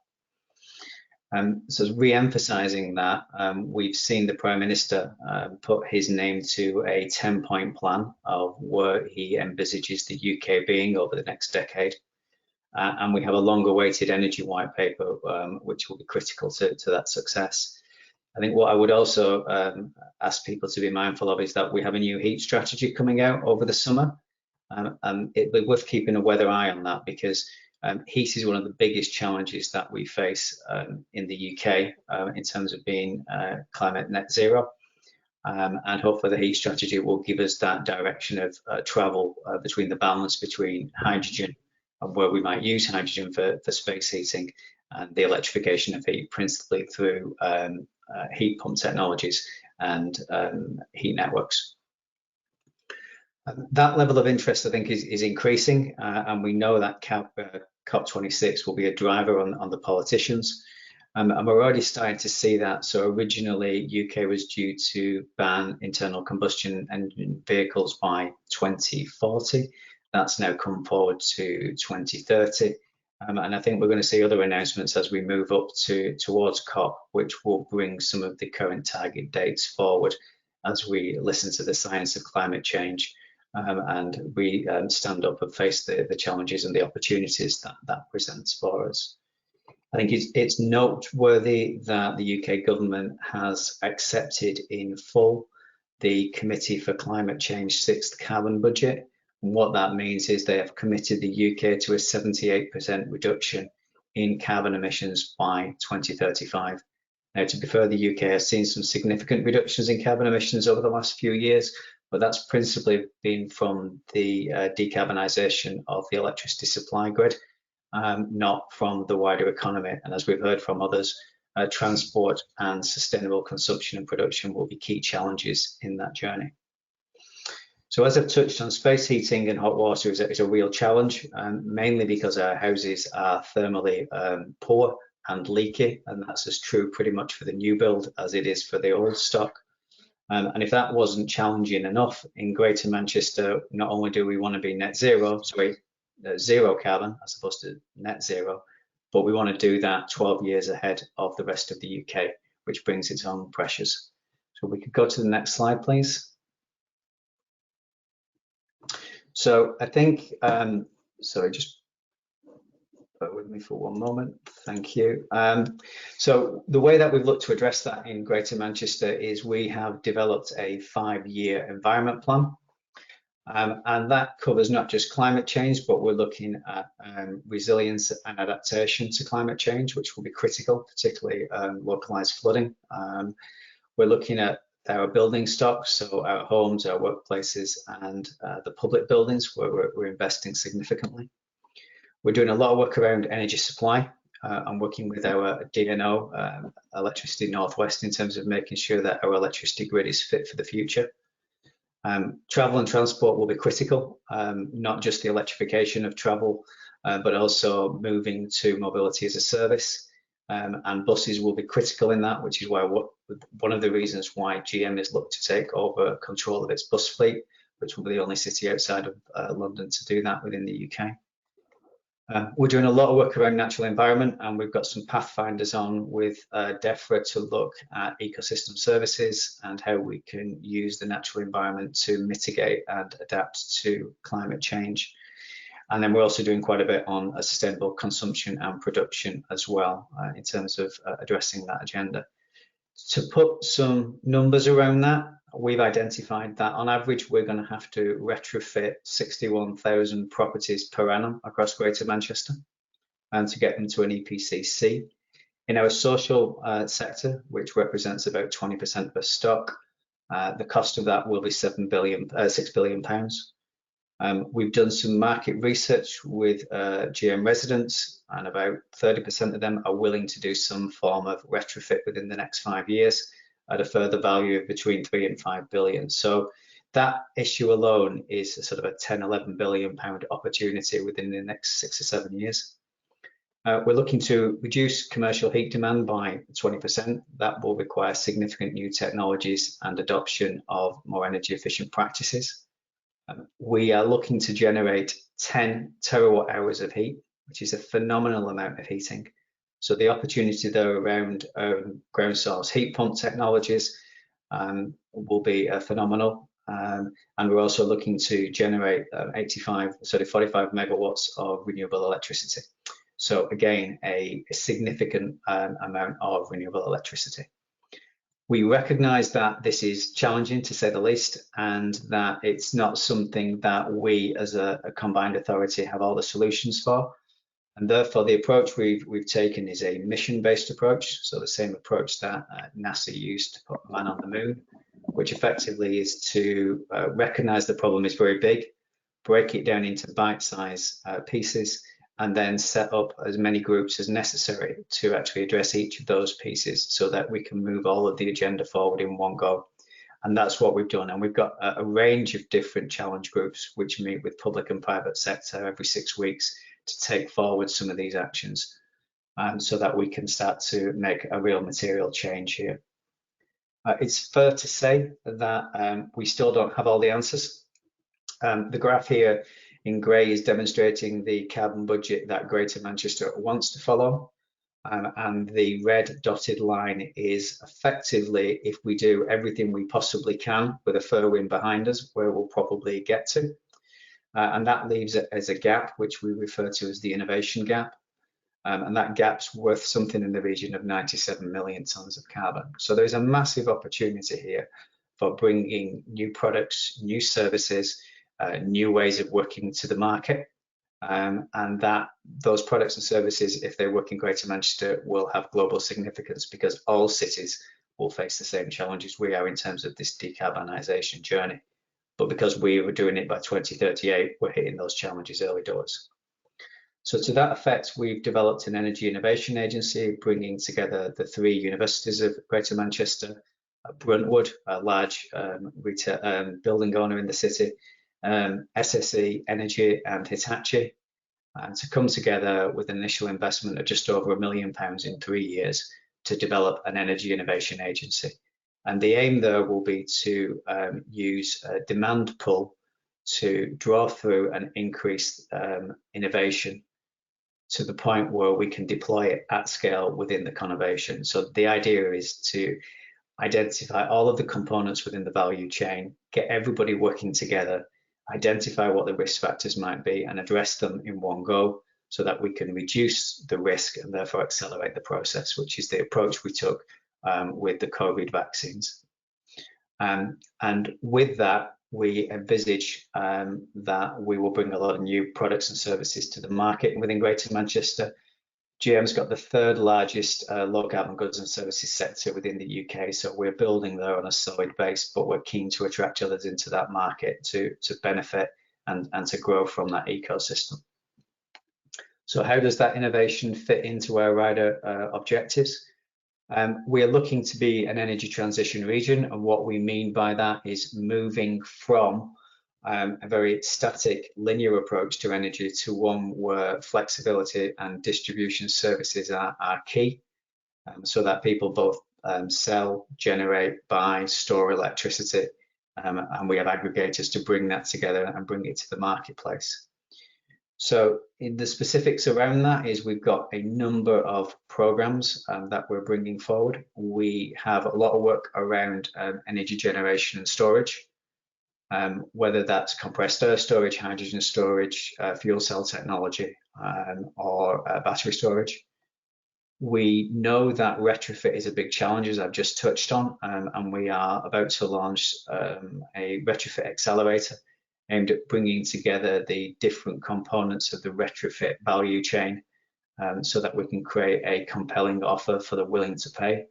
So re-emphasising that, we've seen the Prime Minister put his name to a 10-point plan of where he envisages the UK being over the next decade. And we have a long-awaited energy white paper, which will be critical to that success. I think what I would also ask people to be mindful of is that we have a new heat strategy coming out over the summer. It'd be worth keeping a weather eye on that, because heat is one of the biggest challenges that we face in the UK in terms of being climate net zero. And hopefully the heat strategy will give us that direction of travel between the balance between hydrogen and where we might use hydrogen for space heating, and the electrification of heat principally through heat pump technologies and heat networks. That level of interest, I think, is increasing, and we know that COP26 will be a driver on the politicians. And we're already starting to see that. So originally, UK was due to ban internal combustion engine vehicles by 2040. That's now come forward to 2030. And I think we're going to see other announcements as we move up towards COP, which will bring some of the current target dates forward as we listen to the science of climate change and we stand up and face the challenges and the opportunities that presents for us. I think it's noteworthy that the UK government has accepted in full the Committee for Climate Change 6th carbon budget. And what that means is they have committed the UK to a 78% reduction in carbon emissions by 2035. Now, to be fair, the UK has seen some significant reductions in carbon emissions over the last few years, but that's principally been from the decarbonisation of the electricity supply grid, not from the wider economy. And as we've heard from others, transport and sustainable consumption and production will be key challenges in that journey. So as I've touched on, space heating and hot water is a real challenge, mainly because our houses are thermally poor and leaky, and that's as true pretty much for the new build as it is for the old stock. And if that wasn't challenging enough, in Greater Manchester, not only do we want to be net zero, zero carbon as opposed to net zero, but we want to do that 12 years ahead of the rest of the UK, which brings its own pressures. So we could go to the next slide, please. So I think, sorry, just bear with me for one moment. Thank you. So the way that we've looked to address that in Greater Manchester is we have developed a 5-year environment plan. And that covers not just climate change, but we're looking at resilience and adaptation to climate change, which will be critical, particularly localized flooding. We're looking at our building stock, so our homes, our workplaces, and the public buildings where we're investing significantly. We're doing a lot of work around energy supply. I'm working with our DNO, Electricity Northwest, in terms of making sure that our electricity grid is fit for the future. Travel and transport will be critical, not just the electrification of travel, but also moving to mobility as a service. And buses will be critical in that, which is why one of the reasons why GM has looked to take over control of its bus fleet, which will be the only city outside of London to do that within the UK. We're doing a lot of work around natural environment, and we've got some pathfinders on with DEFRA to look at ecosystem services and how we can use the natural environment to mitigate and adapt to climate change. And then we're also doing quite a bit on sustainable consumption and production as well in terms of addressing that agenda. To put some numbers around that, we've identified that on average, we're going to have to retrofit 61,000 properties per annum across Greater Manchester and to get them to an EPC-C. In our social sector, which represents about 20% of our stock, the cost of that will be £6 billion. We've done some market research with GM residents, and about 30% of them are willing to do some form of retrofit within the next 5 years at a further value of between 3 and 5 billion. So that issue alone is a sort of a 10, 11 billion pound opportunity within the next 6 or 7 years. We're looking to reduce commercial heat demand by 20%. That will require significant new technologies and adoption of more energy efficient practices. We are looking to generate 10 terawatt hours of heat, which is a phenomenal amount of heating. So the opportunity there around ground source heat pump technologies will be phenomenal. And we're also looking to generate 45 megawatts of renewable electricity. So again, a significant amount of renewable electricity. We recognise that this is challenging, to say the least, and that it's not something that we as a combined authority have all the solutions for. And therefore, the approach we've taken is a mission-based approach, so the same approach that NASA used to put man on the moon, which effectively is to recognise the problem is very big, break it down into bite-sized pieces, and then set up as many groups as necessary to actually address each of those pieces so that we can move all of the agenda forward in one go. And that's what we've done. And we've got a range of different challenge groups which meet with public and private sector every 6 weeks to take forward some of these actions so that we can start to make a real material change here. It's fair to say that we still don't have all the answers. The graph here in grey is demonstrating the carbon budget that Greater Manchester wants to follow. And the red dotted line is effectively, if we do everything we possibly can with a fair wind behind us, where we'll probably get to. And that leaves it as a gap, which we refer to as the innovation gap. And that gap's worth something in the region of 97 million tonnes of carbon. So there's a massive opportunity here for bringing new products, new services, new ways of working to the market. And that those products and services, if they work in Greater Manchester, will have global significance because all cities will face the same challenges we are in terms of this decarbonisation journey. But because we were doing it by 2038, we're hitting those challenges early doors. So to that effect, we've developed an energy innovation agency, bringing together the 3 universities of Greater Manchester, Bruntwood, a large building owner in the city, SSE Energy and Hitachi, to come together with an initial investment of just over £1 million in 3 years to develop an energy innovation agency. And the aim there will be to use a demand pull to draw through and increase innovation to the point where we can deploy it at scale within the conurbation. So the idea is to identify all of the components within the value chain, get everybody working together, identify what the risk factors might be and address them in one go so that we can reduce the risk and therefore accelerate the process, which is the approach we took with the COVID vaccines. And with that, we envisage that we will bring a lot of new products and services to the market within Greater Manchester. GM's got the 3rd largest low carbon goods and services sector within the UK, so we're building there on a solid base, but we're keen to attract others into that market to benefit and to grow from that ecosystem. So how does that innovation fit into our wider objectives? We're looking to be an energy transition region, and what we mean by that is moving from a very static linear approach to energy to one where flexibility and distribution services are key, so that people both sell, generate, buy, store electricity, and we have aggregators to bring that together and bring it to the marketplace. So in the specifics around that is we've got a number of programs that we're bringing forward. We have a lot of work around energy generation and storage, whether that's compressed air storage, hydrogen storage, fuel cell technology, or battery storage. We know that retrofit is a big challenge, as I've just touched on, and we are about to launch a retrofit accelerator aimed at bringing together the different components of the retrofit value chain so that we can create a compelling offer for the willing to pay.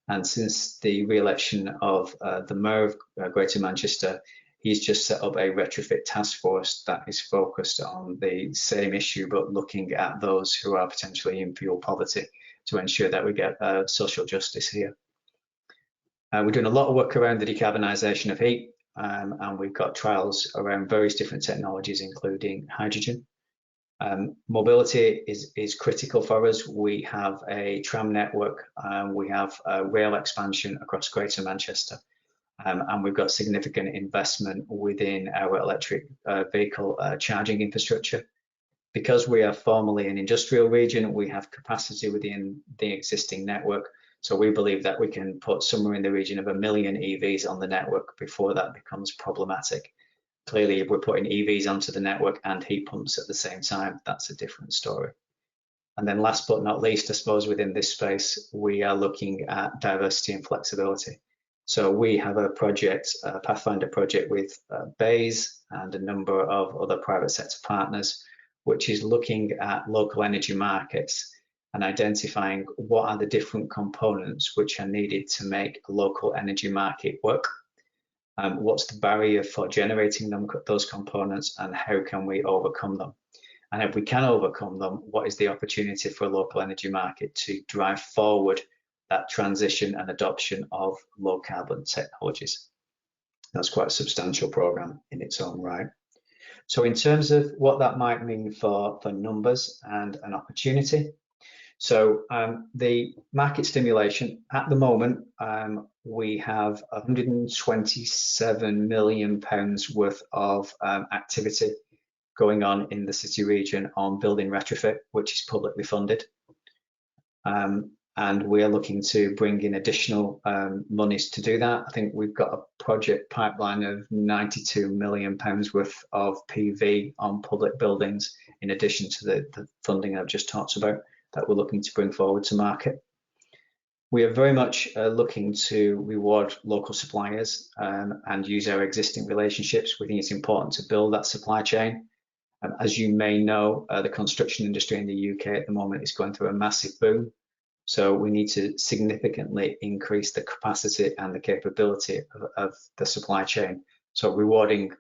And since the re-election of the Mayor of Greater Manchester, he's just set up a retrofit task force that is focused on the same issue, but looking at those who are potentially in fuel poverty to ensure that we get social justice here. We're doing a lot of work around the decarbonisation of heat, and we've got trials around various different technologies, including hydrogen. Mobility is critical for us. We have a tram network, we have rail expansion across Greater Manchester, and we've got significant investment within our electric vehicle charging infrastructure. Because we are formerly an industrial region, we have capacity within the existing network. So we believe that we can put somewhere in the region of 1 million EVs on the network before that becomes problematic. Clearly, if we're putting EVs onto the network and heat pumps at the same time, that's a different story. And then last but not least, I suppose within this space, we are looking at diversity and flexibility. So we have a project, a Pathfinder project with Bays and a number of other private sector partners, which is looking at local energy markets and identifying what are the different components which are needed to make a local energy market work. What's the barrier for generating those components, and how can we overcome them? And if we can overcome them, what is the opportunity for a local energy market to drive forward that transition and adoption of low carbon technologies? That's quite a substantial program in its own right. So in terms of what that might mean for numbers and an opportunity, so the market stimulation at the moment, we have £127 million worth of activity going on in the city region on building retrofit, which is publicly funded. And we are looking to bring in additional monies to do that. I think we've got a project pipeline of £92 million worth of PV on public buildings, in addition to the funding I've just talked about, that we're looking to bring forward to market. We are very much looking to reward local suppliers and use our existing relationships. We think it's important to build that supply chain. As you may know, the construction industry in the UK at the moment is going through a massive boom. So we need to significantly increase the capacity and the capability of the supply chain. So rewarding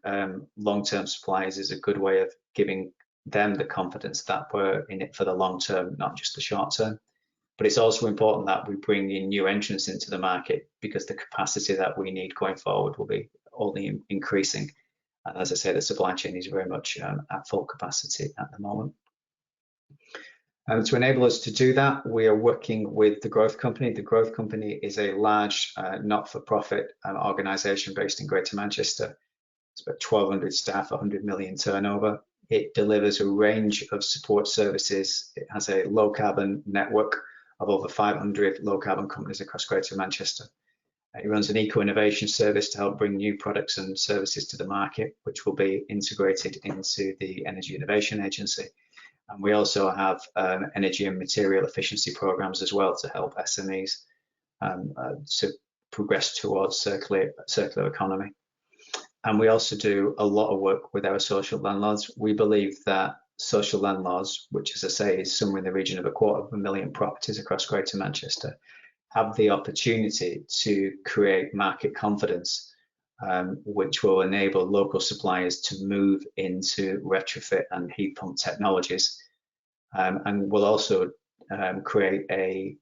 long-term suppliers is a good way of giving them the confidence that we're in it for the long term, not just the short term. But it's also important that we bring in new entrants into the market, because the capacity that we need going forward will be only increasing. And as I say, the supply chain is very much at full capacity at the moment. To enable us to do that, we are working with the Growth Company. The Growth Company is a large not-for-profit organisation based in Greater Manchester. It's about 1,200 staff, 100 million turnover. It delivers a range of support services. It has a low carbon network of over 500 low carbon companies across Greater Manchester. It runs an eco-innovation service to help bring new products and services to the market, which will be integrated into the Energy Innovation Agency. And we also have energy and material efficiency programs as well to help SMEs to progress towards circular economy. And we also do a lot of work with our social landlords. We believe that social landlords, which, as I say, is somewhere in the region of 250,000 properties across Greater Manchester, have the opportunity to create market confidence, which will enable local suppliers to move into retrofit and heat pump technologies, and will also create a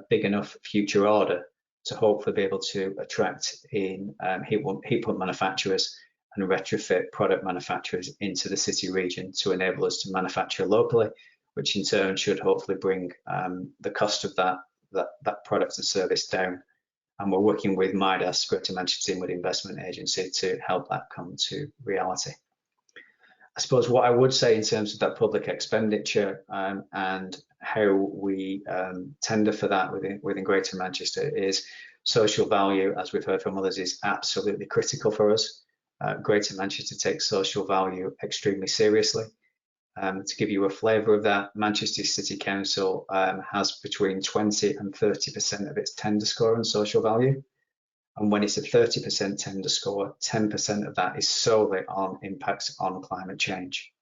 big enough future order to hopefully be able to attract in heat pump manufacturers and retrofit product manufacturers into the city region to enable us to manufacture locally, which in turn should hopefully bring the cost of that product and service down. And we're working with Midas, Greater Manchester Inward Investment Agency, to help that come to reality. I suppose what I would say in terms of that public expenditure and how we tender for that within Greater Manchester is social value, as we've heard from others, is absolutely critical for us. Greater Manchester takes social value extremely seriously. To give you a flavour of that, Manchester City Council has between 20 and 30% of its tender score on social value. And when it's a 30% tender score, 10% of that is solely on impacts on climate change.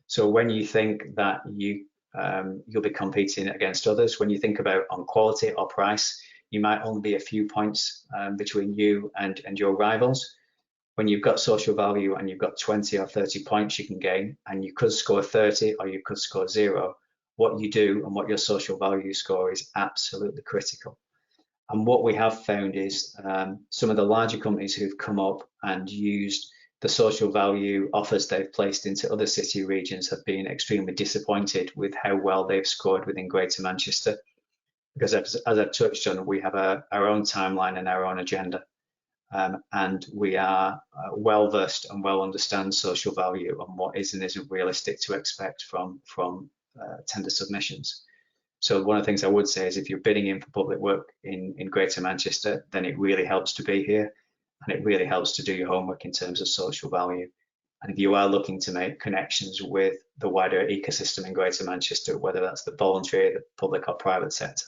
So when you think that you'll be competing against others, when you think about on quality or price, you might only be a few points between you and your rivals. When you've got social value and you've got 20 or 30 points you can gain, and you could score 30 or you could score 0, what you do and what your social value score is absolutely critical. And what we have found is some of the larger companies who've come up and used the social value offers they've placed into other city regions have been extremely disappointed with how well they've scored within Greater Manchester. Because as I've touched on, we have our own timeline and our own agenda. And we are well versed and well understand social value and what is and isn't realistic to expect from tender submissions. So one of the things I would say is if you're bidding in for public work in Greater Manchester, then it really helps to be here, and it really helps to do your homework in terms of social value. And if you are looking to make connections with the wider ecosystem in Greater Manchester, whether that's the voluntary, the public or private sector,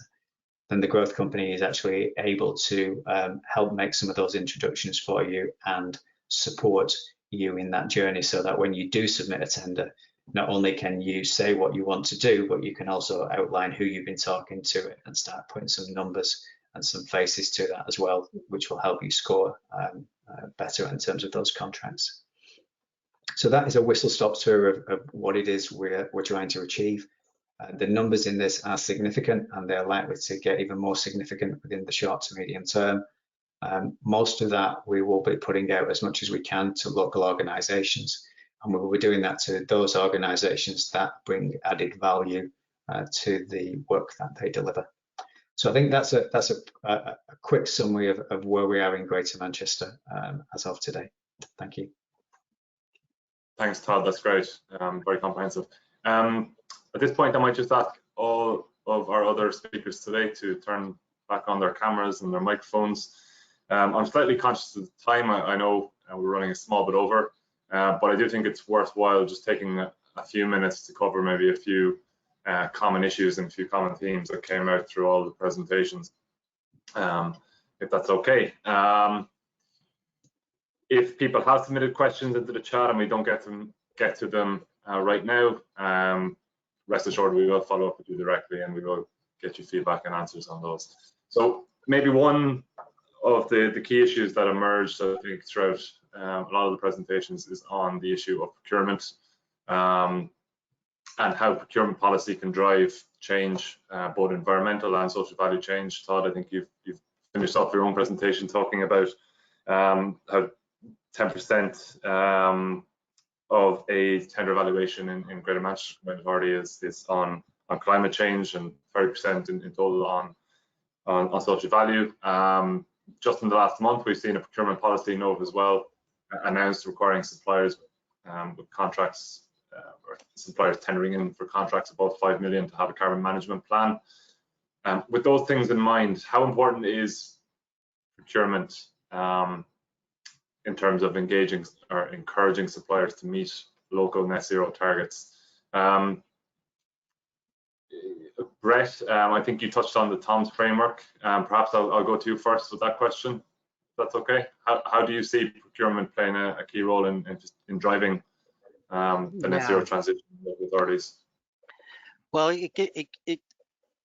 then the growth company is actually able to help make some of those introductions for you and support you in that journey, so that when you do submit a tender, not only can you say what you want to do, but you can also outline who you've been talking to and start putting some numbers and some faces to that as well, which will help you score better in terms of those contracts. So that is a whistle-stop tour of what it is we're trying to achieve. The numbers in this are significant, and they're likely to get even more significant within the short to medium term. Most of that we will be putting out as much as we can to local organisations, and we will be doing that to those organisations that bring added value to the work that they deliver. So I think that's a quick summary of where we are in Greater Manchester as of today. Thank you. Thanks, Todd. That's great. Very comprehensive. At this point, I might just ask all of our other speakers today to turn back on their cameras and their microphones. I'm slightly conscious of the time. I know we're running a small bit over, but I do think it's worthwhile just taking a few minutes to cover maybe a few common issues and a few common themes that came out through all the presentations, if that's okay. If people have submitted questions into the chat and we don't get to them right now, rest assured we will follow up with you directly and we will get you feedback and answers on those. So maybe one of the key issues that emerged, I think, throughout a lot of the presentations is on the issue of procurement and how procurement policy can drive change, both environmental and social value change. Todd, I think you've finished off your own presentation talking about how 10% of a tender evaluation in Greater Manchester Authority is on climate change, and 30% in total on social value. Just in the last month, we've seen a procurement policy note as well announced requiring suppliers with contracts or suppliers tendering in for contracts above 5 million to have a carbon management plan. With those things in mind, how important is procurement in terms of engaging or encouraging suppliers to meet local net zero targets? Bret, I think you touched on the TOMS framework. Perhaps I'll go to you first with that question, if that's okay. How do you see procurement playing a key role in driving the net zero transition in local authorities? Well,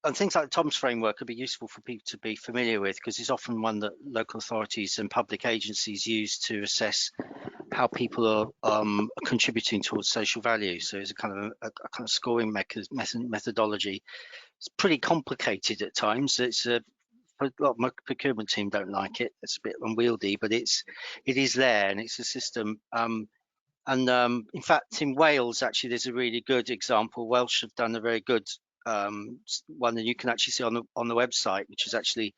and things like the TOMS framework could be useful for people to be familiar with, because it's often one that local authorities and public agencies use to assess how people are contributing towards social value. So it's a kind of scoring methodology. It's pretty complicated at times. It's a lot of my procurement team don't like it. It's a bit unwieldy, but it is there, and it's a system. In fact, in Wales, actually, there's a really good example. Welsh have done a very good one that you can actually see on the website, which is actually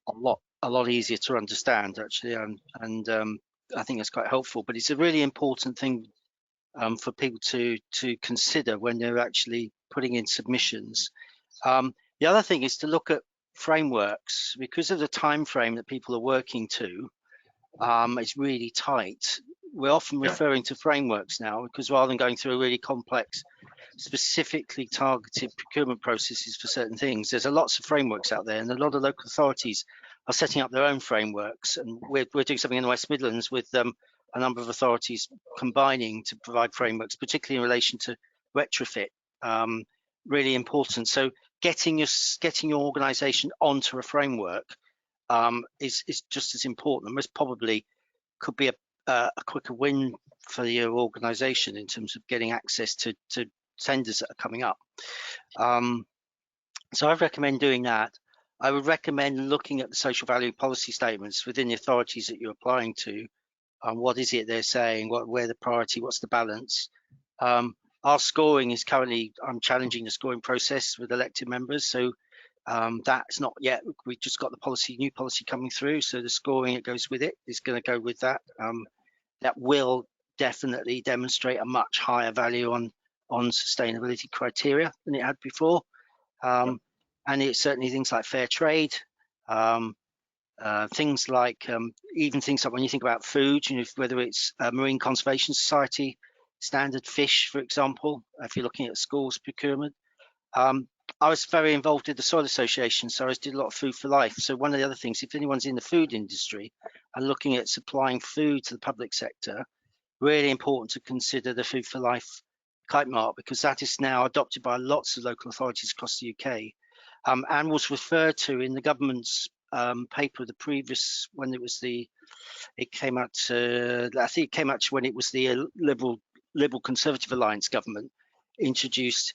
a lot easier to understand, actually, and I think that's quite helpful. But it's a really important thing for people to consider when they're actually putting in submissions. The other thing is to look at frameworks, because of the time frame that people are working to. It's really tight. We're often referring to frameworks now, because rather than going through a really complex, specifically targeted procurement processes for certain things, there's lots of frameworks out there, and a lot of local authorities are setting up their own frameworks. And we're doing something in the West Midlands with a number of authorities combining to provide frameworks, particularly in relation to retrofit. Really important. So getting your organisation onto a framework is just as important, and most probably could be a quicker win for your organisation in terms of getting access to tenders that are coming up. So I recommend doing that. I would recommend looking at the social value policy statements within the authorities that you're applying to. What is it they're saying? Where the priority? What's the balance? Our scoring is currently, I'm challenging the scoring process with elected members. So that's not yet. We've just got the new policy coming through. So the scoring that goes with it is going to go with that. That will definitely demonstrate a much higher value on sustainability criteria than it had before. And it's certainly things like fair trade, things like even things like when you think about food, whether it's Marine Conservation Society standard fish, for example, if you're looking at schools procurement. I was very involved in the Soil Association, so I did a lot of food for life. So one of the other things, if anyone's in the food industry and looking at supplying food to the public sector, really important to consider the Food for Life kite mark, because that is now adopted by lots of local authorities across the UK, and was referred to in the government's paper, the previous, when it was it came out to, I think it came out to when it was the Liberal Conservative Alliance government introduced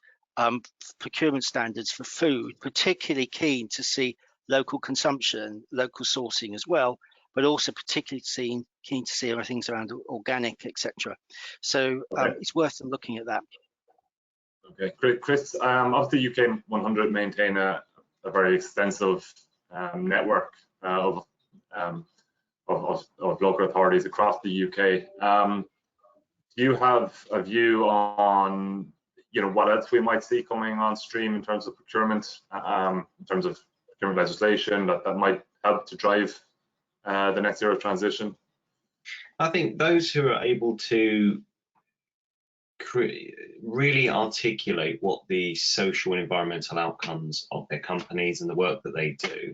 procurement standards for food, particularly keen to see local consumption, local sourcing as well, but also particularly keen to see things around organic, etc. So it's worth them looking at that. Okay, great, Chris. Obviously, UK 100 maintain a very extensive network of local authorities across the UK. Do you have a view on what else we might see coming on stream in terms of procurement, in terms of procurement legislation that might help to drive the net zero transition? I think those who are able to really articulate what the social and environmental outcomes of their companies and the work that they do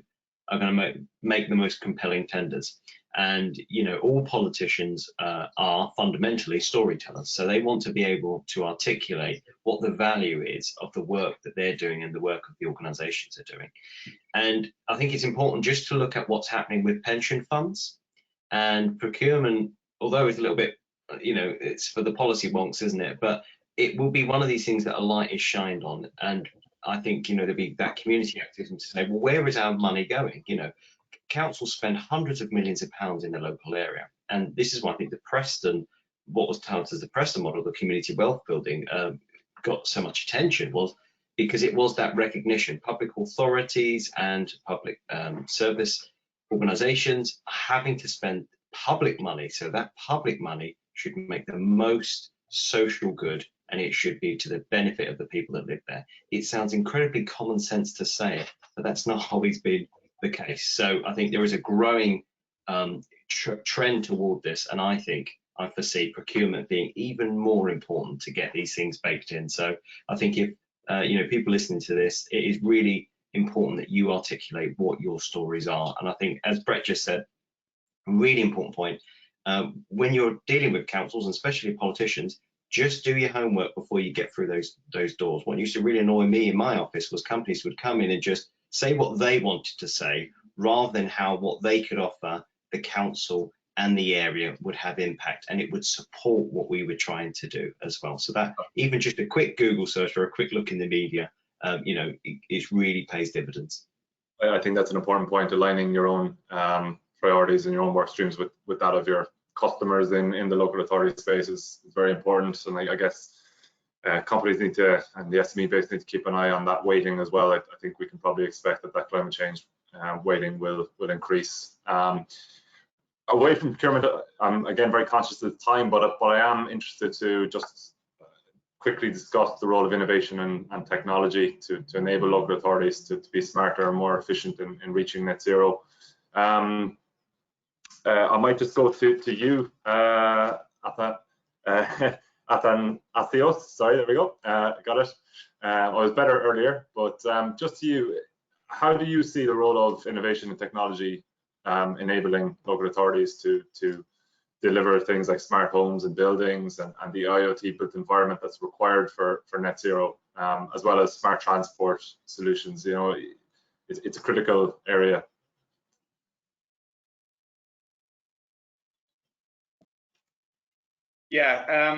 are going to make the most compelling tenders. And all politicians are fundamentally storytellers, so they want to be able to articulate what the value is of the work that they're doing and the work of the organizations are doing. And I think it's important just to look at what's happening with pension funds and procurement, although it's a little bit, it's for the policy wonks, isn't it? But it will be one of these things that a light is shined on. And I think, there'll be that community activism to say, well, where is our money going? Councils spend hundreds of millions of pounds in the local area. And this is why I think what was touted as the Preston model, the community wealth building, got so much attention, was because it was that recognition. Public authorities and public service organizations are having to spend public money. So that public money should make the most social good, and it should be to the benefit of the people that live there. It sounds incredibly common sense to say it, but that's not always been the case. So I think there is a growing trend toward this, and I foresee procurement being even more important to get these things baked in. So I think if people listening to this, it is really important that you articulate what your stories are. And I think, as Bret just said, a really important point, when you're dealing with councils and especially politicians, just do your homework before you get through those doors. What used to really annoy me in my office was companies would come in and just say what they wanted to say, rather than how what they could offer the council and the area would have impact, and it would support what we were trying to do as well. So that even just a quick Google search or a quick look in the media, it really pays dividends. I think that's an important point, aligning your own priorities and your own work streams with that of your customers in the local authority space is very important. And I guess companies need to, and the SME base need to keep an eye on that weighting as well. I think we can probably expect that climate change weighting will increase. Away from procurement, I'm again very conscious of the time, but I am interested to just quickly discuss the role of innovation and technology to enable local authorities to be smarter and more efficient in reaching net zero. I might just go to you, Athanasios. Sorry, there we go. Got it. I was better earlier, but just to you, how do you see the role of innovation and technology enabling local authorities to deliver things like smart homes and buildings and the IoT built environment that's required for net zero, as well as smart transport solutions? It's a critical area. Yeah,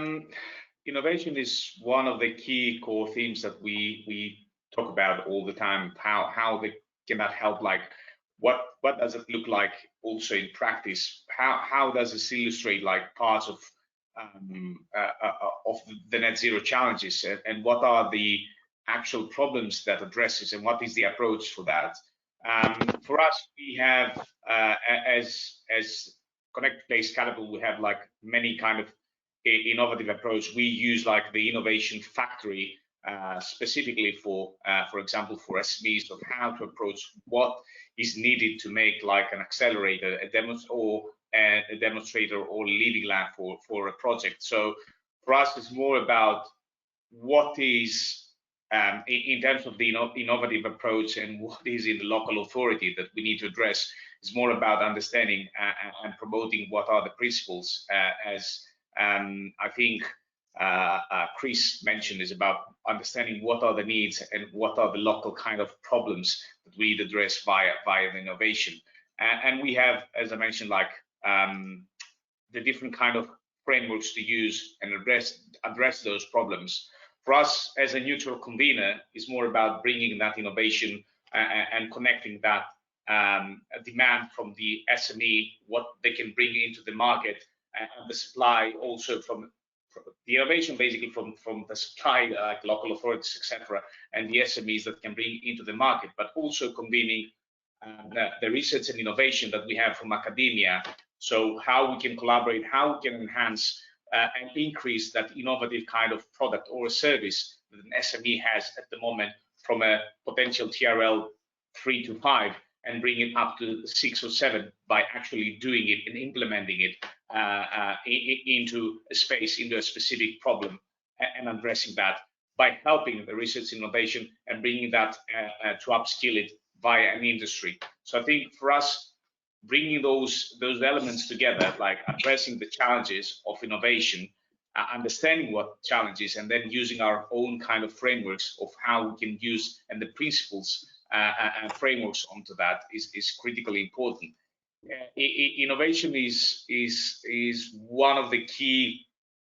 innovation is one of the key core themes that we talk about all the time. How they cannot help, like what does it look like also in practice? How does this illustrate like parts of the net zero challenges, and what are the actual problems that addresses, and what is the approach for that? For us, we have as Connect Place Catapult, we have like many kind of innovative approach. We use like the innovation factory specifically for example, for SMEs, of how to approach what is needed to make like an accelerator, a demonstrator or living lab for a project. So for us, it's more about what is, in terms of the innovative approach and what is in the local authority that we need to address. It's more about understanding and promoting what are the principles, as I think Chris mentioned, is about understanding what are the needs and what are the local kind of problems that we need to address via the innovation. And we have, as I mentioned, like the different kind of frameworks to use and address those problems. For us, as a neutral convener, is more about bringing that innovation and connecting that demand from the SME, what they can bring into the market, and the supply also from the innovation, basically from the supply, like local authorities, etc., and the SMEs that can bring into the market, but also convening the research and innovation that we have from academia. So how we can collaborate, how we can enhance and increase that innovative kind of product or service that an SME has at the moment, from a potential TRL 3 to 5, and bring it up to 6 or 7 by actually doing it and implementing it into a space, into a specific problem, and addressing that by helping the research innovation and bringing that to upskill it via an industry. So I think for us, bringing those elements together, like addressing the challenges of innovation, understanding what challenges, and then using our own kind of frameworks of how we can use, and the principles and frameworks onto that is critically important. Innovation is one of the key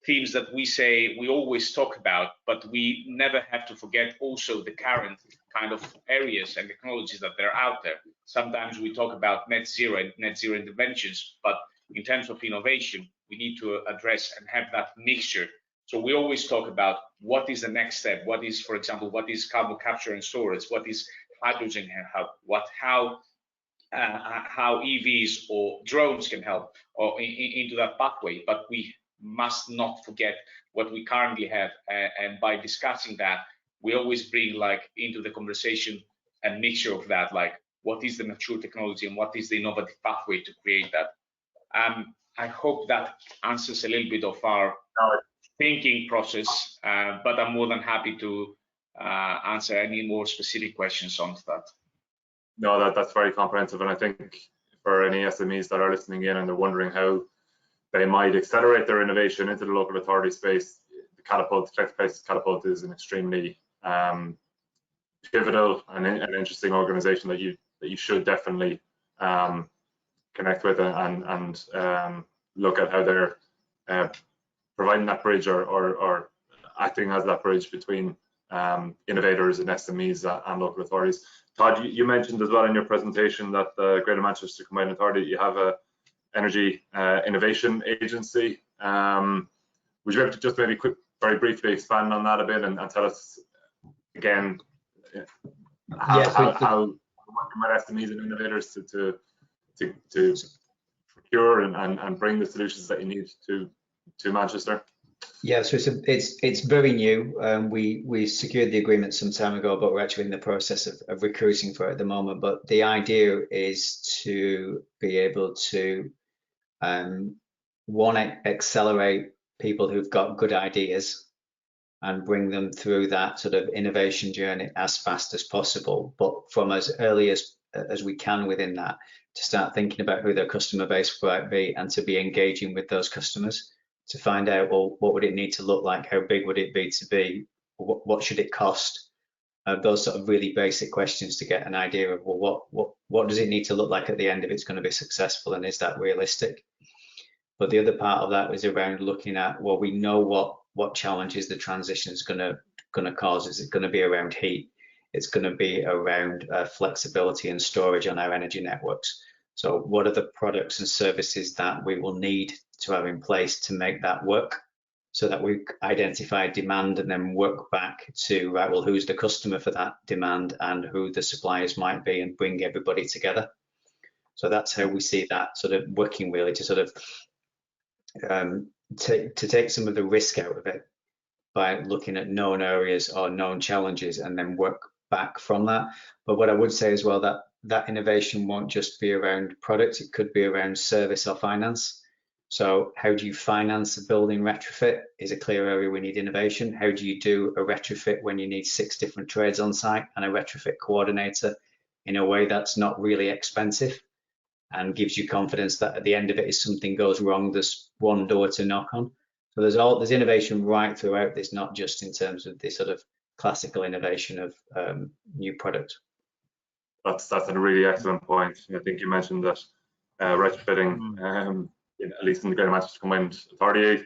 themes that we always talk about, but we never have to forget also the current kind of areas and technologies that are out there. Sometimes we talk about net zero and net zero interventions, but in terms of innovation, we need to address and have that mixture. So we always talk about what is the next step, what is, for example, what is carbon capture and storage, what is hydrogen help, how EVs or drones can help or into that pathway. But we must not forget what we currently have, and by discussing that, we always bring like into the conversation a mixture of that, like what is the mature technology and what is the innovative pathway to create that. I hope that answers a little bit of our thinking process, but I'm more than happy to answer any more specific questions on that. No, that's very comprehensive, and I think for any SMEs that are listening in and they're wondering how they might accelerate their innovation into the local authority space, the Catapult, Collective Places Catapult is an extremely pivotal and interesting organization that you should definitely connect with and look at how they're providing that bridge or acting as that bridge between innovators and SMEs and local authorities. Todd, you mentioned as well in your presentation that the Greater Manchester Combined Authority, you have a energy innovation agency. Would you be able to just maybe very briefly expand on that a bit and tell us again how working with SMEs and innovators to procure and bring the solutions that you need to Manchester? Yeah, so it's very new. We secured the agreement some time ago, but we're actually in the process of recruiting for it at the moment. But the idea is to be able to one, accelerate people who've got good ideas and bring them through that sort of innovation journey as fast as possible, but from as early as we can within that, to start thinking about who their customer base might be and to be engaging with those customers to find out, well, what would it need to look like? How big would it be to be? What should it cost? Those sort of really basic questions to get an idea of, well, what does it need to look like at the end if it's going to be successful, and is that realistic? But the other part of that is around looking at, well, we know what challenges the transition is going to cause. Is it going to be around heat? It's going to be around flexibility and storage on our energy networks. So what are the products and services that we will need to have in place to make that work, so that we identify demand and then work back to, right, well, who's the customer for that demand and who the suppliers might be, and bring everybody together. So that's how we see that sort of working, really, to sort of to take some of the risk out of it by looking at known areas or known challenges and then work back from that. But what I would say as well, that innovation won't just be around products, it could be around service or finance. So how do you finance a building retrofit is a clear area we need innovation. How do you do a retrofit when you need 6 different trades on site and a retrofit coordinator in a way that's not really expensive and gives you confidence that at the end of it, if something goes wrong, there's one door to knock on. So there's innovation right throughout this, not just in terms of the sort of classical innovation of new product. That's a really excellent point. I think you mentioned that retrofitting, at least in the Greater Manchester Combined Authority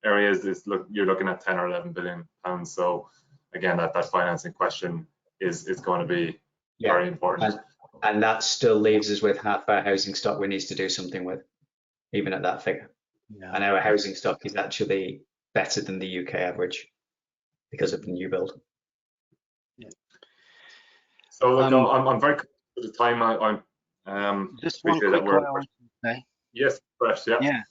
areas, you're looking at 10 or 11 billion pounds. So again, that financing question is going to be very important. And that still leaves us with half our housing stock we need to do something with, even at that figure. Yeah. And our housing stock is actually better than the UK average because of the new build. Yeah. So look, I'm very conscious of the time. I'm just one quick one I want to say. Yes, Bret, yeah. Yeah.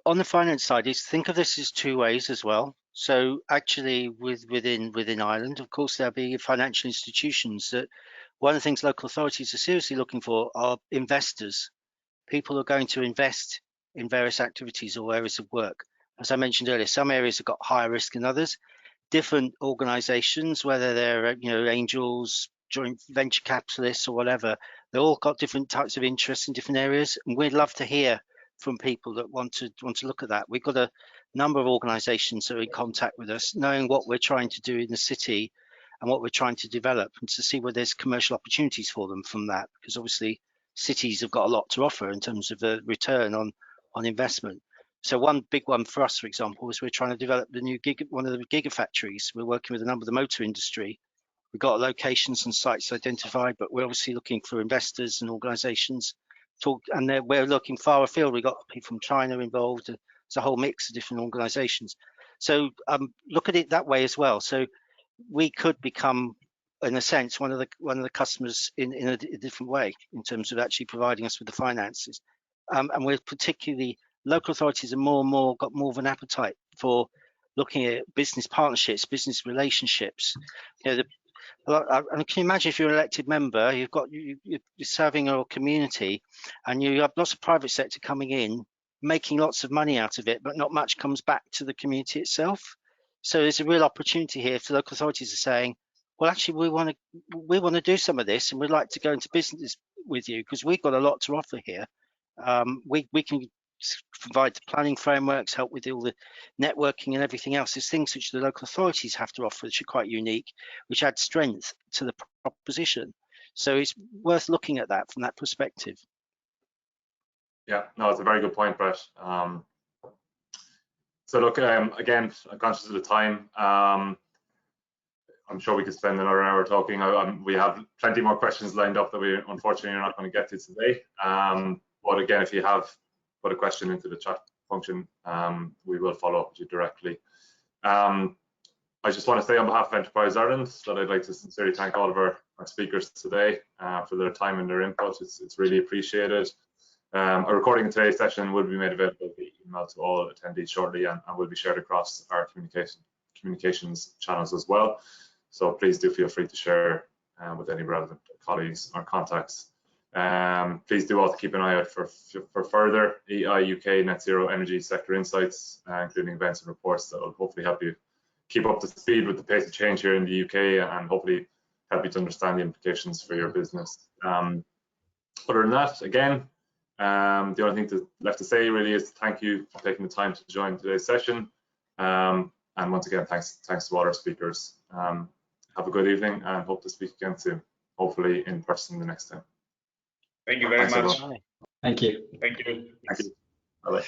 On the finance side, think of this as 2 ways as well. So actually, within Ireland, of course, there'll be financial institutions that one of the things local authorities are seriously looking for are investors. People are going to invest in various activities or areas of work. As I mentioned earlier, some areas have got higher risk than others. Different organisations, whether they're angels, joint venture capitalists, or whatever, they've all got different types of interests in different areas, and we'd love to hear from people that want to look at that. We've got a number of organisations that are in contact with us, knowing what we're trying to do in the city and what we're trying to develop, and to see where there's commercial opportunities for them from that, because obviously cities have got a lot to offer in terms of the return on investment. So one big one for us, for example, is we're trying to develop the new one of the gigafactories. We're working with a number of the motor industry. We've got locations and sites identified, but we're obviously looking for investors and organisations. And we're looking far afield. We've got people from China involved. It's a whole mix of different organisations. So look at it that way as well. So we could become, in a sense, one of the customers in a different way in terms of actually providing us with the finances. And we're particularly, local authorities are more and more got more of an appetite for looking at business partnerships, business relationships. And can you imagine if you're an elected member, you're serving your community, and you have lots of private sector coming in, making lots of money out of it, but not much comes back to the community itself. So there's a real opportunity here for local authorities are saying, well, actually, we want to do some of this, and we'd like to go into business with you because we've got a lot to offer here. We can provide the planning frameworks, help with all the networking and everything else. There's things which the local authorities have to offer which are quite unique, which add strength to the proposition. So it's worth looking at that from that perspective. Yeah, no, it's a very good point, Bret. So look, again, I'm conscious of the time. I'm sure we could spend another hour talking. We have plenty more questions lined up that we unfortunately are not going to get to today. But again, if you have put a question into the chat function, we will follow up with you directly. I just want to say on behalf of Enterprise Ireland that I'd like to sincerely thank all of our speakers today for their time and their input. It's really appreciated. A recording of today's session will be made available via email to all attendees shortly and will be shared across our communications channels as well. So please do feel free to share with any relevant colleagues or contacts. Please do also keep an eye out for further EI UK net zero energy sector insights, including events and reports that will hopefully help you keep up to speed with the pace of change here in the UK and hopefully help you to understand the implications for your business. Other than that, again, the only thing left to say really is thank you for taking the time to join today's session. And once again, thanks to all our speakers. Have a good evening and hope to speak again soon, hopefully in person the next time. Thank you very much. Thank you. Thank you. Thank you. Bye-bye.